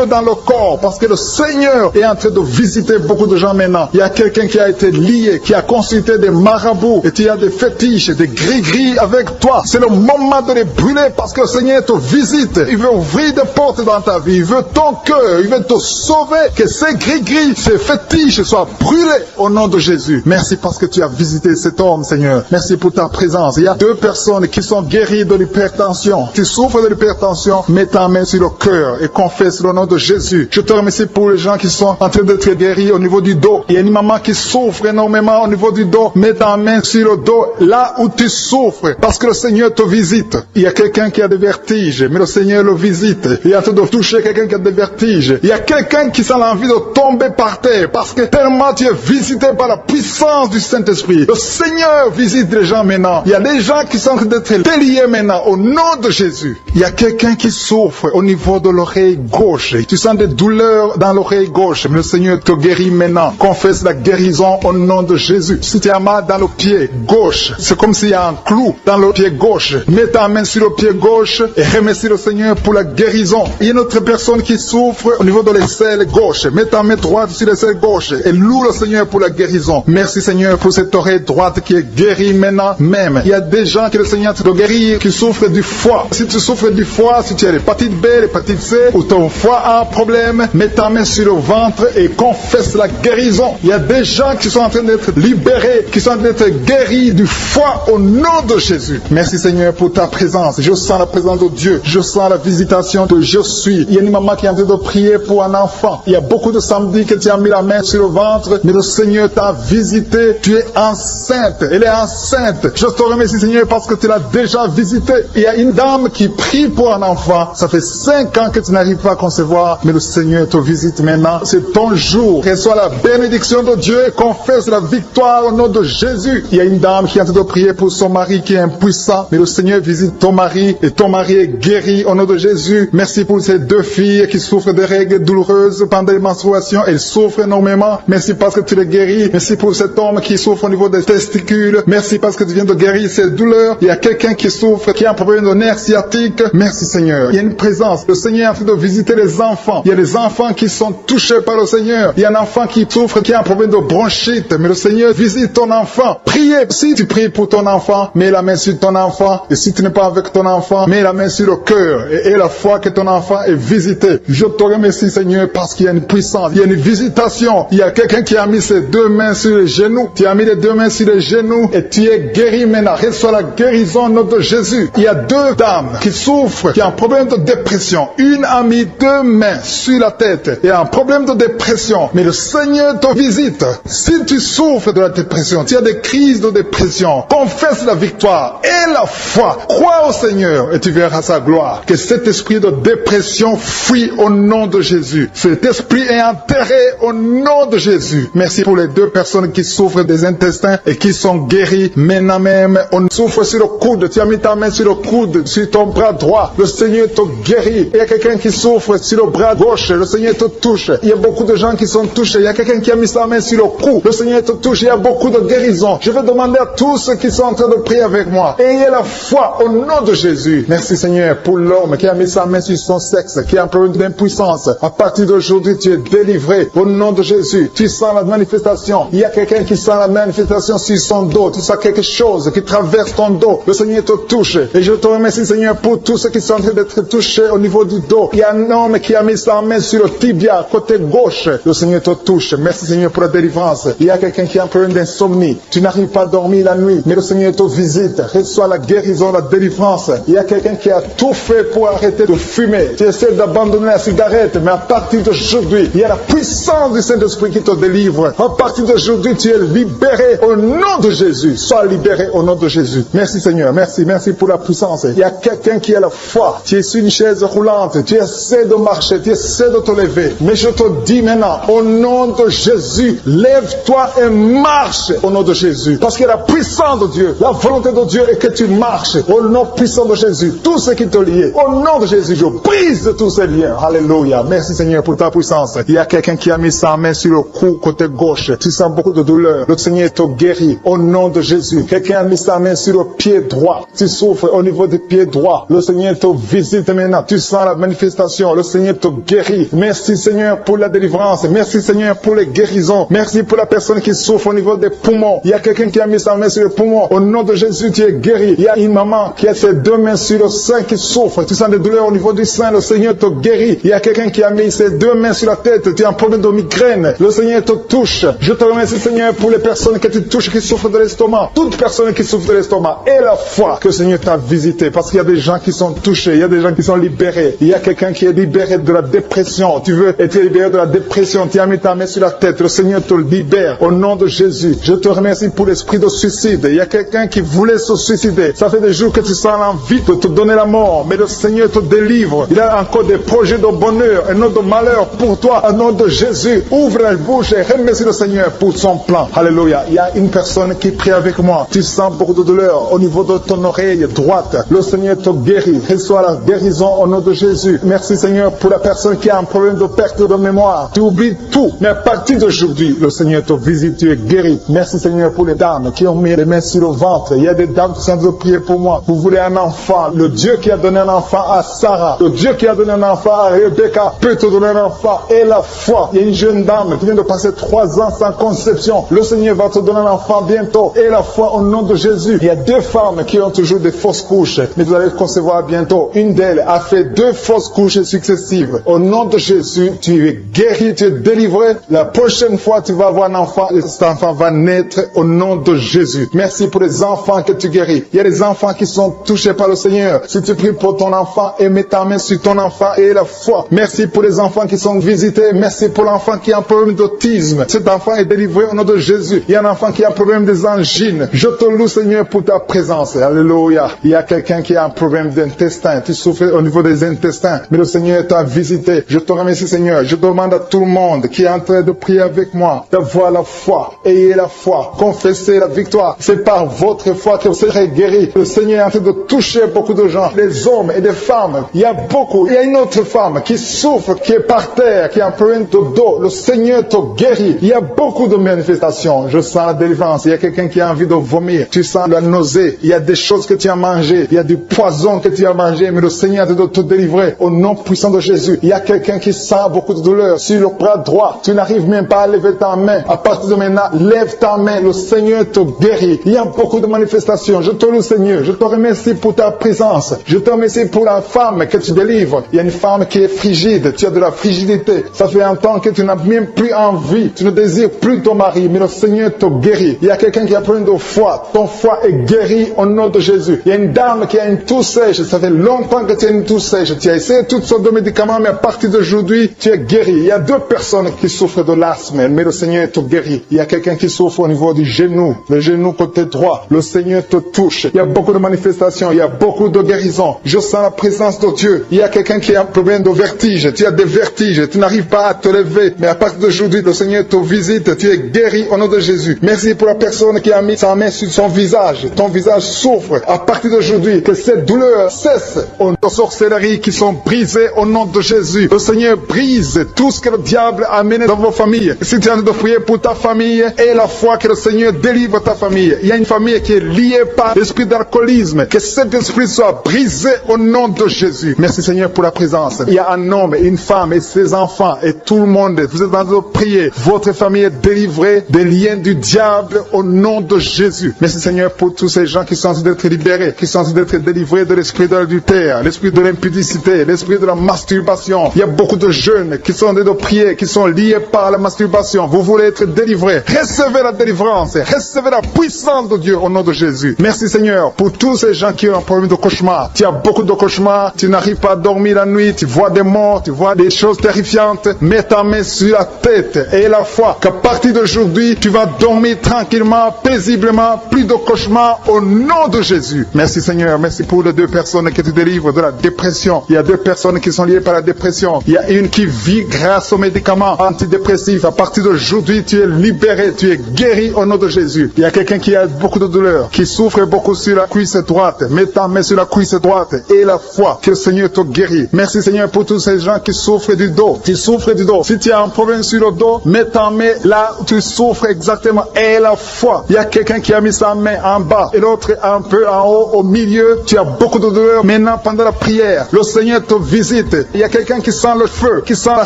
dans le corps parce que le Seigneur est en train de visiter beaucoup de gens maintenant. Il y a quelqu'un qui a été lié, qui a consulté des marabouts et tu as des fétiches, des gris-gris avec toi. C'est le moment de les brûler parce que le Seigneur te visite. Il veut ouvrir des portes dans ta vie. Il veut ton cœur. Il veut te sauver. Que ces gris-gris, ces fétiches soient brûlés au nom de Jésus. Merci parce que tu as visité cet homme, Seigneur. Merci pour ta présence. Il y a 2 personnes qui sont guéries de l'hypertension. Tu souffres de l'hypertension, mets ta main sur le cœur et confesse le nom de Jésus. Je te remercie pour les gens qui sont en train d'être guéris au niveau du dos. Il y a une maman qui souffre énormément au niveau du dos. Mets ta main sur le dos, là où tu souffres, parce que le Seigneur te visite. Il y a quelqu'un qui a des vertiges, mais le Seigneur le visite. Il est en train de toucher quelqu'un qui a des vertiges. Il y a quelqu'un qui sent l'envie de tomber par terre, parce que tellement tu es visité par la puissance du Saint-Esprit. Le Seigneur visite les gens maintenant. Il y a des gens qui sont en train d'être déliés maintenant, au nom de Jésus. Il y a quelqu'un qui souffre au niveau de l'oreille gauche. Tu sens des douleurs dans l'oreille gauche, mais le Seigneur te guérit maintenant. Confesse la guérison au nom de Jésus. Si tu as mal dans le pied gauche, c'est comme s'il y a un clou dans le pied gauche. Mets ta main sur le pied gauche et remercie le Seigneur pour la guérison. Il y a une autre personne qui souffre au niveau de l'aisselle gauche. Mets ta main droite sur l'aisselle gauche et loue le Seigneur pour la guérison. Merci Seigneur pour cette oreille droite qui est guérie maintenant même. Il y a des gens que le Seigneur te guérit qui souffrent du foie. Si tu souffres du foie, si tu as l'hépatite B, l'hépatite C, ou ton foie a un problème, mets ta main sur le ventre et confesse la guérison. Il y a des gens qui sont en train d'être libérés, qui sont en train d'être guéris du foie au nom de Jésus. Merci Seigneur pour ta présence. Je sens la présence de Dieu. Je sens la visitation de je suis. Il y a une maman qui est en train de prier pour un enfant. Il y a beaucoup de samedis que tu as mis la main sur le ventre, mais le Seigneur t'a visité. Tu es enceinte. Elle est enceinte. Je te remercie Seigneur parce que tu l'as déjà visité. Il y a une dame qui prie pour un enfant. Ça fait 5 ans que tu n'arrives pas à concevoir, mais le Seigneur te visite maintenant. C'est ton jour. Reçois la bénédiction de Dieu et confesse la victoire au nom de Jésus. Il y a une dame qui est en train de prier pour son mari qui est impuissant, mais le Seigneur visite ton mari et ton mari est guéri au nom de Jésus. Merci pour ces 2 filles qui souffrent de règles douloureuses pendant les menstruations. Elles souffrent énormément. Merci parce que tu les guéris. Merci pour cet homme qui souffre au niveau des testicules. Merci parce que tu viens de guérir ces douleurs. Il y a quelqu'un qui souffre, qui a un problème de nerf sciatique. Merci Seigneur. Il y a une présence. Le Seigneur est en train de visiter les enfants. Il y a des enfants qui sont touchés par le Seigneur. Il y a un enfant qui souffre, qui a un problème de bronchite. Mais le Seigneur visite ton enfant. Priez. Si tu pries pour ton enfant, mets la main sur ton enfant. Et si tu n'es pas avec ton enfant, mets la main sur le cœur. Et la foi que ton enfant est visité. Je te remercie Seigneur parce qu'il y a une puissance. Il y a une visitation. Il y a quelqu'un qui a mis ses deux mains sur les genoux. Tu as mis les deux mains sur les genoux et tu es guéri maintenant. Reçois la guérison au nom de Jésus. Il y a deux dames qui souffrent, qui ont un problème de dépression. Une a mis deux mains sur la tête et a un problème de dépression. Mais le Seigneur te visite. Si tu souffres de la dépression, tu as des crises de dépression, confesse la victoire et la foi. Crois au Seigneur et tu verras sa gloire. Que cet esprit de dépression fuit au nom de Jésus. Cet esprit est enterré au nom de Jésus. Merci pour les deux personnes qui souffrent des intestins et qui sont guéries maintenant même. On souffre sur le coude. Tu as mis ta main sur le coude, sur ton bras droit. Le Seigneur te guérit. Il y a quelqu'un qui souffre sur le bras gauche. Le Seigneur te touche. Il y a beaucoup de gens qui sont touchés. Il y a quelqu'un qui a mis sa main sur le cou. Le Seigneur te touche. Il y a beaucoup de guérisons. Je vais demander à tous ceux qui sont en train de prier avec moi. Ayez la foi au nom de Jésus. Merci Seigneur pour l'homme qui a mis sa main sur son sexe, qui a un problème d'impuissance. À partir d'aujourd'hui, tu es délivré au nom de Jésus. Tu sens la manifestation. Il y a quelqu'un qui sent la manifestation sur son dos. Tu sens quelque chose qui traverse ton dos. Le Seigneur te touche. Et je te remercie Seigneur pour tous ceux qui sont en train d'être touchés au niveau du dos. Il y a un homme qui a mis sa main sur le tibia, côté gauche. Le Seigneur te touche. Merci Seigneur pour la délivrance. Il y a quelqu'un qui a un problème d'insomnie. Tu n'arrives pas à dormir la nuit, mais le Seigneur te visite. Reçois la guérison, la délivrance. Il y a quelqu'un qui a tout fait pour arrêter de fumer. Tu essaies d'abandonner la cigarette, mais à partir d'aujourd'hui, il y a la puissance du Saint-Esprit qui te délivre. À partir d'aujourd'hui, tu es libéré au nom de Jésus. Sois libéré au nom de Jésus. Merci Seigneur. Merci pour la puissance. Il y a quelqu'un qui a la foi. Tu es sur une chaise roulante. Tu essaies de marcher. Tu essaies de te lever. Mais je te dis maintenant, au nom de Jésus, lève-toi et marche au nom de Jésus. Parce qu'il y a la puissance de Dieu. La volonté de Dieu est que tu marches au nom puissant de Jésus. Tout ce qui te lie, au nom de Jésus, je brise tous ces liens. Alléluia. Merci Seigneur pour ta puissance. Il y a quelqu'un qui a mis sa main sur le cou côté gauche. Tu sens beaucoup de douleur. Le Seigneur te guérit au nom de Jésus. Quelqu'un a mis sa main sur le pied droit. Tu souffres au niveau du pied droit. Le Seigneur te visite maintenant. Tu sens la manifestation. Le Seigneur te guérit. Merci Seigneur pour la délivrance. Merci Seigneur pour les guérisons. Merci pour la personne qui souffre au niveau des poumons. Il y a quelqu'un qui a mis sa main sur le poumon. Au nom de Jésus, tu es guéri. Il y a une maman qui a ses deux mains sur le sein qui souffre. Tu sens des douleurs au niveau du sein. Le Seigneur te guérit. Il y a quelqu'un qui a mis ses deux mains sur la tête. Tu as un problème de migraine. Le Seigneur te touche. Je te remercie Seigneur pour les personnes que tu touches qui souffrent de l'estomac. Toute personne qui souffre de l'estomac. Et la foi que le Seigneur t'a visité. Parce qu'il y a des gens qui sont touchés. Il y a des gens qui sont libérés. Il y a quelqu'un qui est libéré de la dépression. Tu veux être libéré de la dépression. Tu as mis ta main sur la tête. Le Seigneur te libère. Au nom de Jésus. Je te remercie pour l'esprit de suicide. Il y a quelqu'un qui voulait se suicider. Ça fait des jours que tu sens l'envie de te donner la mort. Mais le Seigneur te délivre. Il a encore des projets de bonheur et non de malheur pour toi. Au nom de Jésus. Ouvre la bouche et remercie le Seigneur pour son plan. Alléluia. Il y a une personne qui prie avec moi. Tu sens beaucoup de douleur au niveau de ton oreille droite. Le Seigneur te guérit. Reçois la guérison au nom de Jésus. Merci Seigneur pour la personne qui a un problème de perte de mémoire. Tu oublies tout. Mais à partir d'aujourd'hui, le Seigneur te visite. Tu es guéri. Merci Seigneur pour les dames qui ont mis les mains sur le ventre. Il y a des dames qui sont en train de prier pour moi. Vous voulez un enfant. Le Dieu qui a donné un enfant à Sarah. Le Dieu qui a donné un enfant à Rebecca peut te donner un enfant. Et la foi. Il y a une jeune dame qui vient de passer 3 ans sans conception. Le Seigneur va te donner un enfant bientôt. Et la foi au nom de Jésus. Il y a 2 femmes qui ont toujours des fausses couches. Mais vous allez concevoir bientôt. Une d'elles a fait 2 fausses couches successives. Au nom de Jésus, tu es guéri, tu es délivré. La prochaine fois, tu vas avoir un enfant. Et cet enfant va naître au nom de Jésus. Merci pour les enfants que tu guéris. Il y a des enfants qui sont touchés par le Seigneur. Si tu pries pour ton enfant et mets ta main sur ton enfant et la foi. Merci pour les enfants qui sont visités. Merci pour l'enfant qui a un problème d'autisme. Cet enfant est délivré au nom de Jésus. Il y a un enfant qui a un problème des angines. Je te loue Seigneur pour ta présence. Alléluia. Il y a quelqu'un qui a un problème d'intestin. Tu souffres au niveau des intestins. Mais le Seigneur t'a visité. Je te remercie Seigneur. Je demande à tout le monde qui est en train de prier avec moi d'avoir la foi. Ayez la foi. Confessez la victoire. C'est par votre foi que vous serez guéris. Le Seigneur est en train de toucher beaucoup de gens. Des hommes et des femmes. Il y a beaucoup. Il y a une autre femme qui souffre, qui est par terre, qui a un problème de dos. Le Seigneur te guérit. Il y a beaucoup de manifestations. Je sens la délivrance. Il y a quelqu'un qui a envie de vomir. Tu sens la nausée. Il y a des choses que tu as mangées. Il y a du poison que tu as mangé. Mais le Seigneur doit te délivrer au nom puissant de Jésus. Il y a quelqu'un qui sent beaucoup de douleur sur le bras droit. Tu n'arrives même pas à lever ta main. À partir de maintenant, lève ta main. Le Seigneur te guérit. Il y a beaucoup de manifestations. Je te loue, Seigneur. Je te remercie pour ta présence. Je te remercie pour la femme que tu délivres. Il y a une femme qui est frigide. Tu as de la frigidité. Ça fait un temps que tu n'as même plus envie. Tu ne désires plus ton mari. Mais le Seigneur te guérit. Il y a quelqu'un qui a plein de foi. Ton foie est guéri au nom de Jésus. Il y a une dame qui a une toux sèche. Ça fait longtemps que tu as une toux sèche. Tu as essayé toutes sortes de médicaments, mais à partir d'aujourd'hui, tu es guéri. Il y a 2 personnes qui souffrent de l'asthme, mais le Seigneur te guérit. Il y a quelqu'un qui souffre au niveau du genou, le genou côté droit. Le Seigneur te touche. Il y a beaucoup de manifestations. Il y a beaucoup de guérisons. Je sens la présence de Dieu. Il y a quelqu'un qui a un problème de vertige. Tu as des vertiges. Tu n'arrives pas à te lever, mais à partir d'aujourd'hui, le Seigneur te visite. Tu es guéri au nom de Jésus. Merci pour la personne qui a mis sa main sur son visage. Ton visage souffre. À partir d'aujourd'hui, que cette douleur cesse. Aux sorcelleries qui sont brisées au nom de Jésus. Le Seigneur brise tout ce que le diable a amené dans vos familles. Si tu es en train de prier pour ta famille, et la foi que le Seigneur délivre ta famille. Il y a une famille qui est liée par l'esprit d'alcoolisme. Que cet esprit soit brisé au nom de Jésus. Merci Seigneur pour la présence. Il y a un homme, une femme et ses enfants et tout le monde. Vous êtes en train de prier. Votre famille est délivrée des liens du diable au nom de Jésus. Merci Seigneur pour tous ces gens qui sont en train d'être libérés, qui sont en train d'être délivrés de l'esprit de l'adultère, l'esprit de l'impudicité, l'esprit de la masturbation. Il y a beaucoup de jeunes qui sont en train de prier, qui sont liés par la masturbation. Vous voulez être délivrés. Recevez la délivrance. Recevez la puissance de Dieu au nom de Jésus. Merci Seigneur pour tous ces gens qui ont un problème de cauchemar. Tu as beaucoup de cauchemars. Tu n'arrives pas à dormir la nuit. Tu vois des morts. Tu vois des choses terrifiantes. Mets ta main sur la tête et la foi qu'à partir d'aujourd'hui, tu vas dormir tranquillement, paisiblement, plus de cauchemars au nom de Jésus. Merci Seigneur. Merci pour les 2 personnes que tu délivres de la dépression. Il y a 2 personnes qui sont liées par la dépression. Il y a une qui vit grâce aux médicaments antidépressifs. À partir d'aujourd'hui, tu es libéré, tu es guéri au nom de Jésus. Il y a quelqu'un qui a beaucoup de douleur, qui souffre beaucoup sur la cuisse droite. Mets ta main sur la cuisse droite et la foi que le Seigneur te guérit. Merci Seigneur pour tous ces gens qui souffrent du dos. Tu souffres du dos. Si tu as un problème sur le dos, mets ta main là où tu souffres exactement et la foi. Il y a quelqu'un qui a mis sa main en bas et l'autre un peu en haut, au milieu. Tu as beaucoup de douleur. Maintenant, pendant la prière, le Seigneur te visite. Il y a quelqu'un qui sent le feu, qui sent la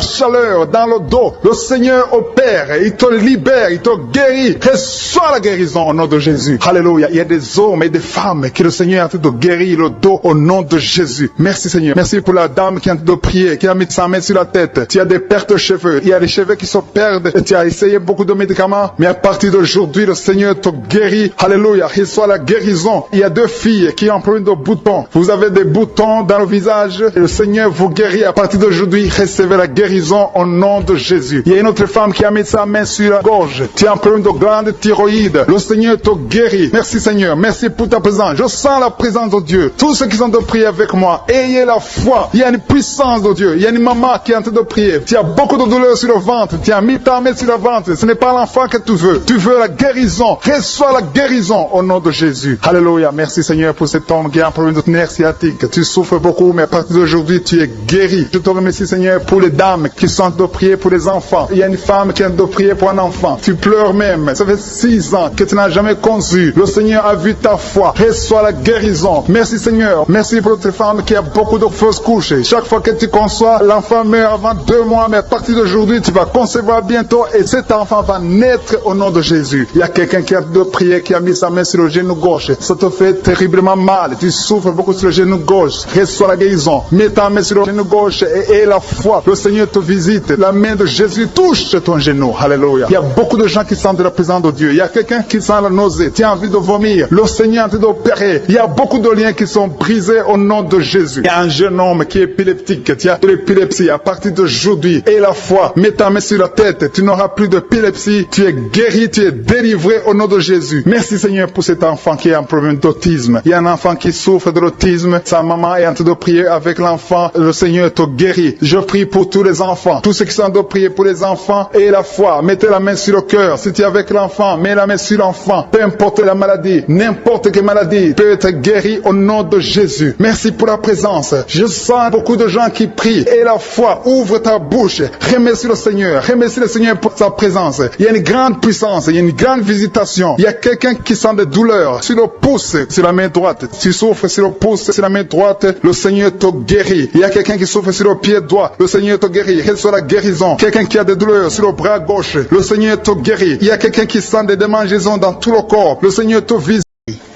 chaleur dans le dos. Le Seigneur opère, il te libère, il te guérit. Reçois la guérison au nom de Jésus. Alléluia. Il y a des hommes et des femmes que le Seigneur est en train de guérir le dos au nom de Jésus. Merci Seigneur. Merci pour la dame qui est en train de prier, qui a mis sa main sur la tête. Tu as des pertes de cheveux. Il y a des cheveux qui se perdent. Et tu as essayé beaucoup de médicaments. Mais à partir d'aujourd'hui, le Seigneur te guérit. Alléluia. Reçois la guérison. Il y a 2 filles qui ont un problème de boutons. Vous avez des boutons dans le visage. Et le Seigneur vous guérit. À partir d'aujourd'hui, recevez la guérison au nom de Jésus. Il y a une autre femme qui a mis sa main sur la gorge. Tu as un problème de glande thyroïde. Le Seigneur te guérit. Merci Seigneur. Merci pour ta présence. Je sens la présence de Dieu. Tous ceux qui sont de prier avec moi, ayez la foi. Il y a une puissance de Dieu. Il y a une maman qui est en train de prier. Tu as beaucoup de douleur sur le ventre. Tu as mis ta main sur le ventre. Ce n'est pas l'enfant que tu veux. Tu veux la guérison. Reçois la guérison au nom de Jésus. Alléluia. Merci Seigneur pour cet homme qui a un problème de nerf sciatique. Tu souffres beaucoup, mais à partir d'aujourd'hui, tu es guéri. Je te remercie Seigneur pour les dames qui sont de prier pour les enfants. Il y a une femme qui est de prier pour un enfant. Tu pleures même. Ça fait 6 ans que tu n'as jamais conçu. Le Seigneur a vu ta foi. Reçois la guérison. Merci Seigneur. Merci pour cette femme qui a beaucoup de fausses couches. Chaque fois que tu conçois, l'enfant meurt avant 2 mois, mais à partir d'aujourd'hui, tu vas concevoir bientôt et cet enfant va naître au nom de Jésus. Il y a quelqu'un qui a de prier, qui a mis sa main sur le genou gauche. Ça te fait terriblement mal. Tu souffres beaucoup sur le genou gauche. Reçois la guérison. Mets ta main sur le genou gauche et la foi. Le Seigneur te visite. La main de Jésus touche ton genou. Alléluia. Il y a beaucoup de gens qui sentent la présence de Dieu. Il y a quelqu'un qui sent la nausée. Tu as envie de vomir. Le Seigneur est en train d'opérer. Il y a beaucoup de liens qui sont brisés au nom de Jésus. Il y a un jeune homme qui est épileptique. Tu as de l'épilepsie à partir d'aujourd'hui. Et la foi. Mets ta main sur la tête. Tu n'auras plus d'épilepsie. Tu es guéri. Tu es délivré au nom de Jésus. Merci Seigneur pour cet enfant qui a un problème d'autisme. Il y a un enfant qui souffre de l'autisme. Sa maman est en train de prier avec l'enfant. Le Seigneur te guérit. Je prie pour tous les enfants. Tous ceux qui sont en train de prier pour les enfants et la foi. Mettez la main sur le cœur. Si tu es avec l'enfant, mets la main sur l'enfant. Peu importe la maladie, n'importe quelle maladie peut être guérie au nom de Jésus. Merci pour la présence. Je sens beaucoup de gens qui prient. Et la foi, ouvre ta bouche. Remercie le Seigneur. Remercie le Seigneur pour sa présence. Il y a une grande puissance. Il y a une une grande visitation. Il y a quelqu'un qui sent des douleurs sur le pouce, sur la main droite. Tu souffres sur le pouce, sur la main droite, le Seigneur te guérit. Il y a quelqu'un qui souffre sur le pied droit, le Seigneur te guérit. Reçois la guérison. Quelqu'un qui a des douleurs sur le bras gauche, le Seigneur te guérit. Il y a quelqu'un qui sent des démangeaisons dans tout le corps, le Seigneur te vise.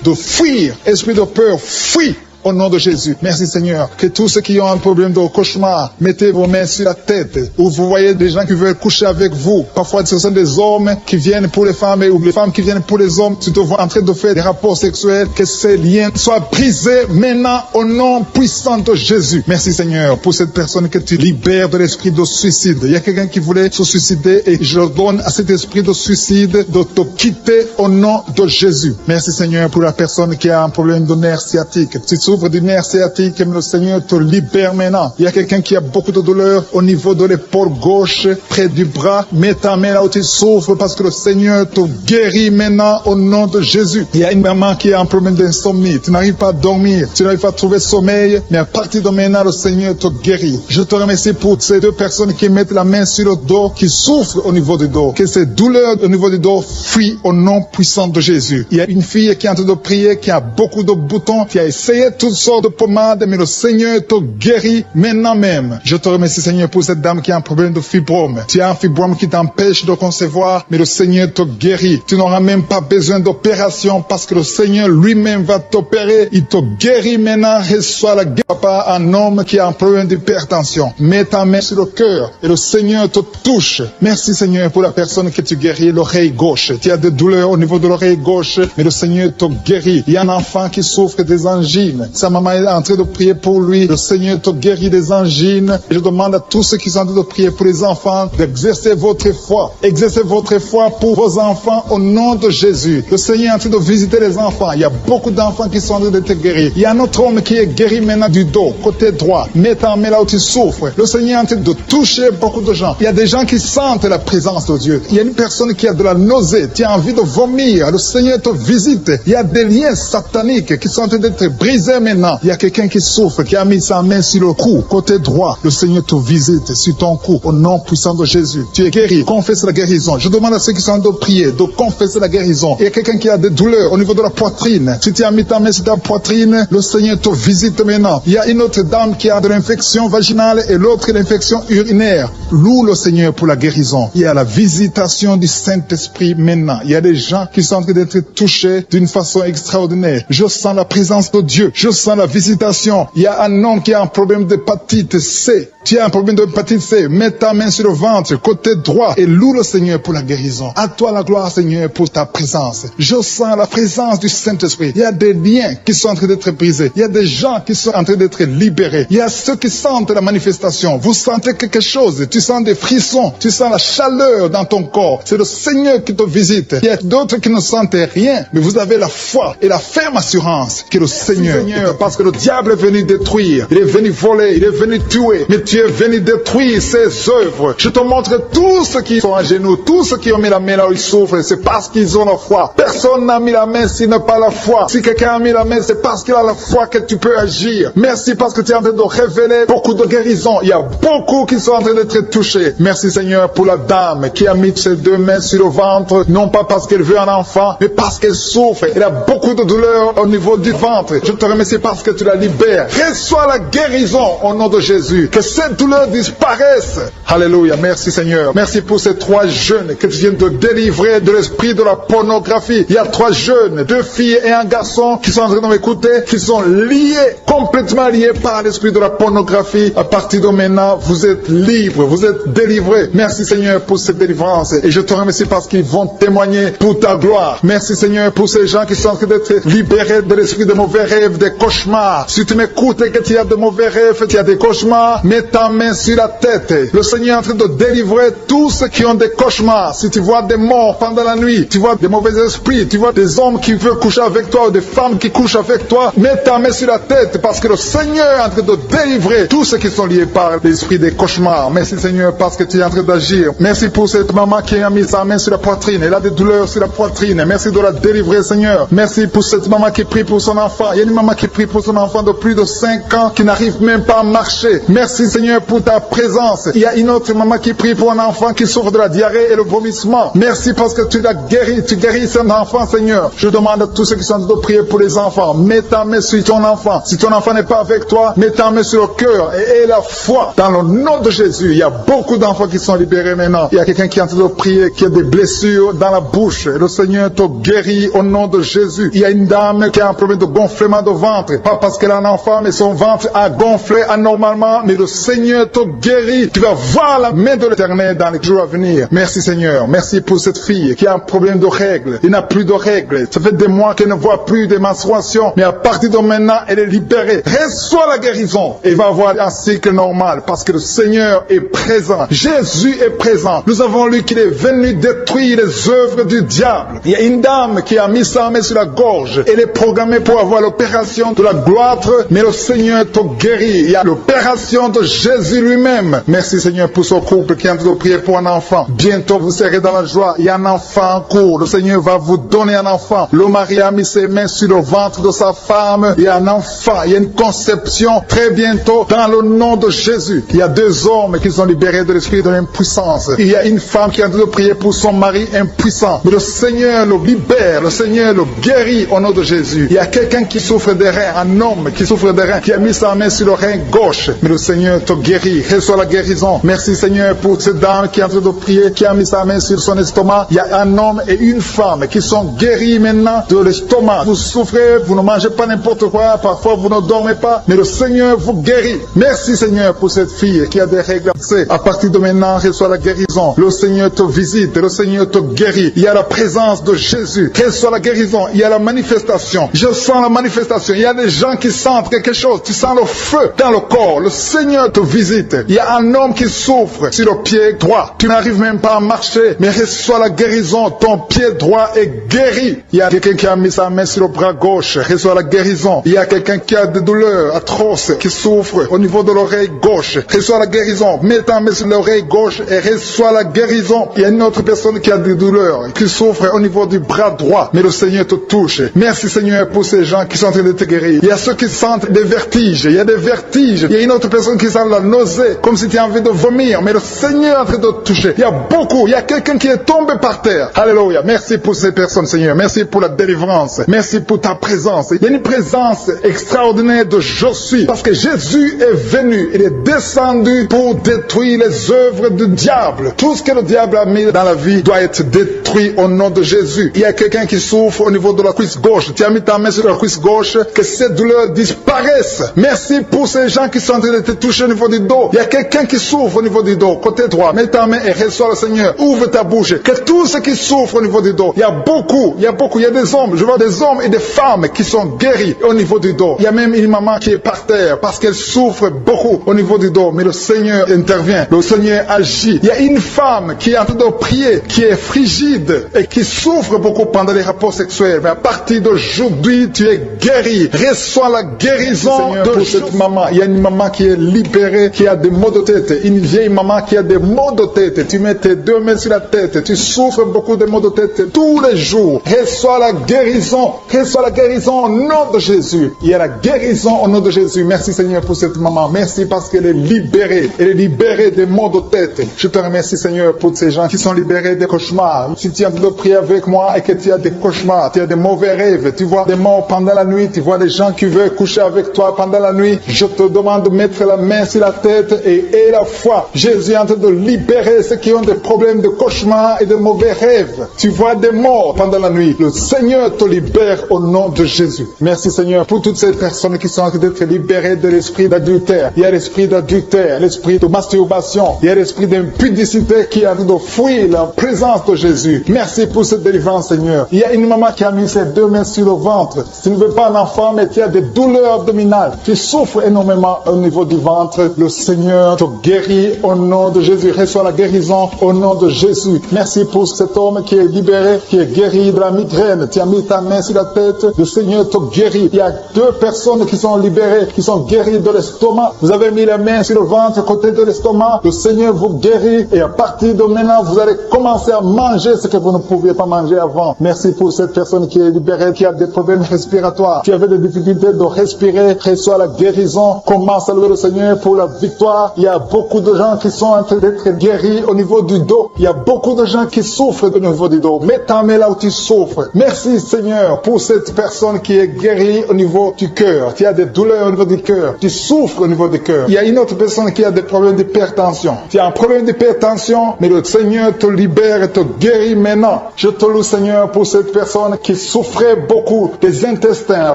De fuir, esprit de peur, fuis. Au nom de Jésus. Merci Seigneur. Que tous ceux qui ont un problème de cauchemar, mettez vos mains sur la tête. Ou vous voyez des gens qui veulent coucher avec vous. Parfois ce sont des hommes qui viennent pour les femmes ou les femmes qui viennent pour les hommes. Tu te vois en train de faire des rapports sexuels. Que ces liens soient brisés maintenant au nom puissant de Jésus. Merci Seigneur pour cette personne que tu libères de l'esprit de suicide. Il y a quelqu'un qui voulait se suicider et je donne à cet esprit de suicide de te quitter au nom de Jésus. Merci Seigneur pour la personne qui a un problème de nerf sciatique. Tu souffres du nerf sciatique, mais le Seigneur te libère maintenant. Il y a quelqu'un qui a beaucoup de douleur au niveau de l'épaule gauche, près du bras. Mets ta main là où tu souffres parce que le Seigneur te guérit maintenant au nom de Jésus. Il y a une maman qui a un problème d'insomnie. Tu n'arrives pas à dormir, tu n'arrives pas à trouver sommeil, mais à partir de maintenant, le Seigneur te guérit. Je te remercie pour ces deux personnes qui mettent la main sur le dos, qui souffrent au niveau du dos. Que ces douleurs au niveau du dos fuient au nom puissant de Jésus. Il y a une fille qui est en train de prier, qui a beaucoup de boutons, qui a essayé toutes sortes de pommades, mais le Seigneur te guérit maintenant même. Je te remercie Seigneur pour cette dame qui a un problème de fibrome. Tu as un fibrome qui t'empêche de concevoir, mais le Seigneur te guérit. Tu n'auras même pas besoin d'opération parce que le Seigneur lui-même va t'opérer. Il te guérit maintenant. Reçois la guérison. Papa, un homme qui a un problème d'hypertension. Mets ta main sur le cœur et le Seigneur te touche. Merci Seigneur pour la personne que tu guéris, l'oreille gauche. Tu as des douleurs au niveau de l'oreille gauche, mais le Seigneur te guérit. Il y a un enfant qui souffre des angines. Sa maman est en train de prier pour lui. Le Seigneur te guérit des angines. Et je demande à tous ceux qui sont en train de prier pour les enfants d'exercer votre foi. Exercez votre foi pour vos enfants au nom de Jésus. Le Seigneur est en train de visiter les enfants. Il y a beaucoup d'enfants qui sont en train d'être guéris. Il y a un autre homme qui est guéri maintenant du dos, côté droit. Mets ta main là où tu souffres. Le Seigneur est en train de toucher beaucoup de gens. Il y a des gens qui sentent la présence de Dieu. Il y a une personne qui a de la nausée. Tu as envie de vomir. Le Seigneur te visite. Il y a des liens sataniques qui sont en train d'être brisés maintenant. Il y a quelqu'un qui souffre, qui a mis sa main sur le cou, côté droit. Le Seigneur te visite sur ton cou, au nom puissant de Jésus. Tu es guéri. Confesse la guérison. Je demande à ceux qui sont en train de prier de confesser la guérison. Il y a quelqu'un qui a des douleurs au niveau de la poitrine. Si tu as mis ta main sur ta poitrine, le Seigneur te visite maintenant. Il y a une autre dame qui a de l'infection vaginale et l'autre l'infection urinaire. Loue le Seigneur pour la guérison. Il y a la visitation du Saint-Esprit maintenant. Il y a des gens qui sont en train d'être touchés d'une façon extraordinaire. Je sens la présence de Dieu. Je sens la visitation. Il y a un homme qui a un problème d'hépatite C. Tu as un problème d'hépatite C. Mets ta main sur le ventre, côté droit, et loue le Seigneur pour la guérison. À toi la gloire, Seigneur, pour ta présence. Je sens la présence du Saint-Esprit. Il y a des liens qui sont en train d'être brisés. Il y a des gens qui sont en train d'être libérés. Il y a ceux qui sentent la manifestation. Vous sentez quelque chose. Tu sens des frissons. Tu sens la chaleur dans ton corps. C'est le Seigneur qui te visite. Il y a d'autres qui ne sentent rien, mais vous avez la foi et la ferme assurance que le Seigneur, parce que le diable est venu détruire. Il est venu voler. Il est venu tuer. Mais tu es venu détruire ses œuvres. Je te montre tous ceux qui sont à genoux, tous ceux qui ont mis la main là où ils souffrent, c'est parce qu'ils ont la foi. Personne n'a mis la main s'il n'a pas la foi. Si quelqu'un a mis la main, c'est parce qu'il a la foi que tu peux agir. Merci parce que tu es en train de révéler beaucoup de guérisons. Il y a beaucoup qui sont en train d'être touchés. Merci Seigneur pour la dame qui a mis ses deux mains sur le ventre, non pas parce qu'elle veut un enfant, mais parce qu'elle souffre. Elle a beaucoup de douleur au niveau du ventre. Je te remercie parce que tu la libères. Reçois la guérison au nom de Jésus. Que cette douleur disparaisse. Alléluia. Merci Seigneur. Merci pour ces 3 jeunes que tu viens de délivrer de l'esprit de la pornographie. Il y a 3 jeunes, 2 filles et un garçon qui sont en train de m'écouter, qui sont liés, complètement liés par l'esprit de la pornographie. À partir de maintenant, vous êtes libres, vous êtes délivrés. Merci Seigneur pour cette délivrance. Et je te remercie parce qu'ils vont témoigner pour ta gloire. Merci Seigneur pour ces gens qui sont en train d'être libérés de l'esprit de mauvais rêves, des cauchemars. Si tu m'écoutes et que tu as de mauvais rêves, tu as des cauchemars, mets ta main sur la tête. Le Seigneur est en train de délivrer tous ceux qui ont des cauchemars. Si tu vois des morts pendant la nuit, tu vois des mauvais esprits, tu vois des hommes qui veulent coucher avec toi ou des femmes qui couchent avec toi, mets ta main sur la tête parce que le Seigneur est en train de délivrer tous ceux qui sont liés par l'esprit des cauchemars. Merci Seigneur parce que tu es en train d'agir. Merci pour cette maman qui a mis sa main sur la poitrine. Elle a des douleurs sur la poitrine. Merci de la délivrer Seigneur. Merci pour cette maman qui prie pour son enfant. Il y a une maman qui qui prie pour son enfant de plus de 5 ans qui n'arrive même pas à marcher. Merci Seigneur pour ta présence. Il y a une autre maman qui prie pour un enfant qui souffre de la diarrhée et le vomissement. Merci parce que tu l'as guéri, tu guéris son enfant Seigneur. Je demande à tous ceux qui sont en train de prier pour les enfants, mets ta main sur ton enfant. Si ton enfant n'est pas avec toi, mets ta main sur le cœur et aie la foi dans le nom de Jésus. Il y a beaucoup d'enfants qui sont libérés maintenant. Il y a quelqu'un qui est en train de prier, qui a des blessures dans la bouche. Et le Seigneur te guérit au nom de Jésus. Il y a une dame qui a un problème de gonflement de ventre. Pas parce qu'elle a un enfant, mais son ventre a gonflé anormalement. Mais le Seigneur te guérit. Tu vas voir la main de l'Éternel dans les jours à venir. Merci Seigneur. Merci pour cette fille qui a un problème de règles. Il n'a plus de règles. Ça fait des mois qu'elle ne voit plus de menstruation. Mais à partir de maintenant, elle est libérée. Reçois la guérison. Et va avoir un cycle normal parce que le Seigneur est présent. Jésus est présent. Nous avons lu qu'il est venu détruire les œuvres du diable. Il y a une dame qui a mis sa main sur la gorge. Elle est programmée pour avoir l'opération de la gloître, mais le Seigneur te guérit. Il y a l'opération de Jésus lui-même. Merci Seigneur pour ce couple qui est en train de prier pour un enfant. Bientôt vous serez dans la joie. Il y a un enfant en cours. Le Seigneur va vous donner un enfant. Le mari a mis ses mains sur le ventre de sa femme. Il y a un enfant. Il y a une conception très bientôt dans le nom de Jésus. Il y a 2 hommes qui sont libérés de l'esprit de l'impuissance. Il y a une femme qui est en train de prier pour son mari impuissant. Mais le Seigneur le libère, le Seigneur le guérit au nom de Jésus. Il y a quelqu'un qui souffre des reins, un homme qui souffre des reins, qui a mis sa main sur le rein gauche. Mais le Seigneur te guérit. Reçois la guérison. Merci Seigneur pour cette dame qui est en train de prier, qui a mis sa main sur son estomac. Il y a un homme et une femme qui sont guéris maintenant de l'estomac. Vous souffrez, vous ne mangez pas n'importe quoi, parfois vous ne dormez pas, mais le Seigneur vous guérit. Merci Seigneur pour cette fille qui a des règles. À partir de maintenant, reçois la guérison. Le Seigneur te visite, le Seigneur te guérit. Il y a la présence de Jésus. Reçois la guérison. Il y a la manifestation. Je sens la manifestation. Il y a des gens qui sentent quelque chose. Tu sens le feu dans le corps. Le Seigneur te visite. Il y a un homme qui souffre sur le pied droit. Tu n'arrives même pas à marcher, mais reçois la guérison. Ton pied droit est guéri. Il y a quelqu'un qui a mis sa main sur le bras gauche. Reçois la guérison. Il y a quelqu'un qui a des douleurs atroces, qui souffre au niveau de l'oreille gauche. Reçois la guérison. Mets ta main sur l'oreille gauche et reçois la guérison. Il y a une autre personne qui a des douleurs, qui souffre au niveau du bras droit, mais le Seigneur te touche. Merci Seigneur pour ces gens qui sont en train de te guérir. Il y a ceux qui sentent des vertiges. Il y a des vertiges. Il y a une autre personne qui sent la nausée, comme si tu as envie de vomir, mais le Seigneur est en train de te toucher. Il y a beaucoup. Il y a quelqu'un qui est tombé par terre. Alléluia. Merci pour ces personnes Seigneur. Merci pour la délivrance. Merci pour ta présence. Il y a une présence extraordinaire de je suis. Parce que Jésus est venu. Il est descendu pour détruire les œuvres du diable. Tout ce que le diable a mis dans la vie doit être détruit au nom de Jésus. Il y a quelqu'un qui souffre au niveau de la cuisse gauche. Tu as mis ta main sur la cuisse gauche, que cette douleur disparaisse. Merci pour ces gens qui sont en train de te toucher au niveau du dos. Il y a quelqu'un qui souffre au niveau du dos, côté droit. Mets ta main et reçois le Seigneur. Ouvre ta bouche. Que tous ceux qui souffrent au niveau du dos, il y a beaucoup, il y a des hommes, je vois des hommes et des femmes qui sont guéris au niveau du dos. Il y a même une maman qui est par terre parce qu'elle souffre beaucoup au niveau du dos. Mais le Seigneur intervient, le Seigneur agit. Il y a une femme qui est en train de prier, qui est frigide et qui souffre beaucoup pendant les rapports sexuels. Mais à partir d'aujourd'hui, tu es guéri. Reçois la guérison de cette maman. Il y a une maman qui est libérée, qui a des maux de tête. Une vieille maman qui a des maux de tête. Tu mets tes 2 mains sur la tête. Tu souffres beaucoup de maux de tête tous les jours. Reçois la guérison. Reçois la guérison au nom de Jésus. Il y a la guérison au nom de Jésus. Merci Seigneur pour cette maman. Merci parce qu'elle est libérée. Elle est libérée des maux de tête. Je te remercie Seigneur pour ces gens qui sont libérés des cauchemars. Si tu es en train de prier avec moi et que tu as des cauchemars, tu as des mauvais rêves, tu vois des morts pendant la nuit, tu vois des gens qui veulent coucher avec toi pendant la nuit, je te demande de mettre la main sur la tête et la foi. Jésus est en train de libérer ceux qui ont des problèmes de cauchemars et de mauvais rêves. Tu vois des morts pendant la nuit. Le Seigneur te libère au nom de Jésus. Merci Seigneur pour toutes ces personnes qui sont en train d'être libérées de l'esprit d'adultère. Il y a l'esprit d'adultère, l'esprit de masturbation, il y a l'esprit d'impudicité qui est en train de fuir la présence de Jésus. Merci pour cette délivrance Seigneur. Il y a une maman qui a mis ses 2 mains sur le ventre. Tu ne veux pas un enfant mais tu as des douleurs abdominales. Tu souffres énormément au niveau du ventre. Le Seigneur te guérit au nom de Jésus. Reçois la guérison au nom de Jésus. Merci pour cet homme qui est libéré, qui est guéri de la migraine. Tu as mis ta main sur la tête. Le Seigneur te guérit. Il y a 2 personnes qui sont libérées, qui sont guéries de l'estomac. Vous avez mis la main sur le ventre, côté de l'estomac. Le Seigneur vous guérit et à partir de maintenant, vous allez commencer à manger ce que vous ne pouviez pas manger avant. Merci pour cette personne qui est libérée, qui a des problèmes respiratoires. Tu avais avez des difficultés de respirer, reçois la guérison. Commence à louer le Seigneur pour la victoire. Il y a beaucoup de gens qui sont en train d'être guéris au niveau du dos. Il y a beaucoup de gens qui souffrent au niveau du dos. Mets ta main là où tu souffres. Merci Seigneur pour cette personne qui est guérie au niveau du cœur. Tu as des douleurs au niveau du cœur. Tu souffres au niveau du cœur. Il y a une autre personne qui a des problèmes d'hypertension. Tu as un problème d'hypertension, mais le Seigneur te libère et te guérit maintenant. Je te loue Seigneur pour cette personne qui souffrait beaucoup des intestins. À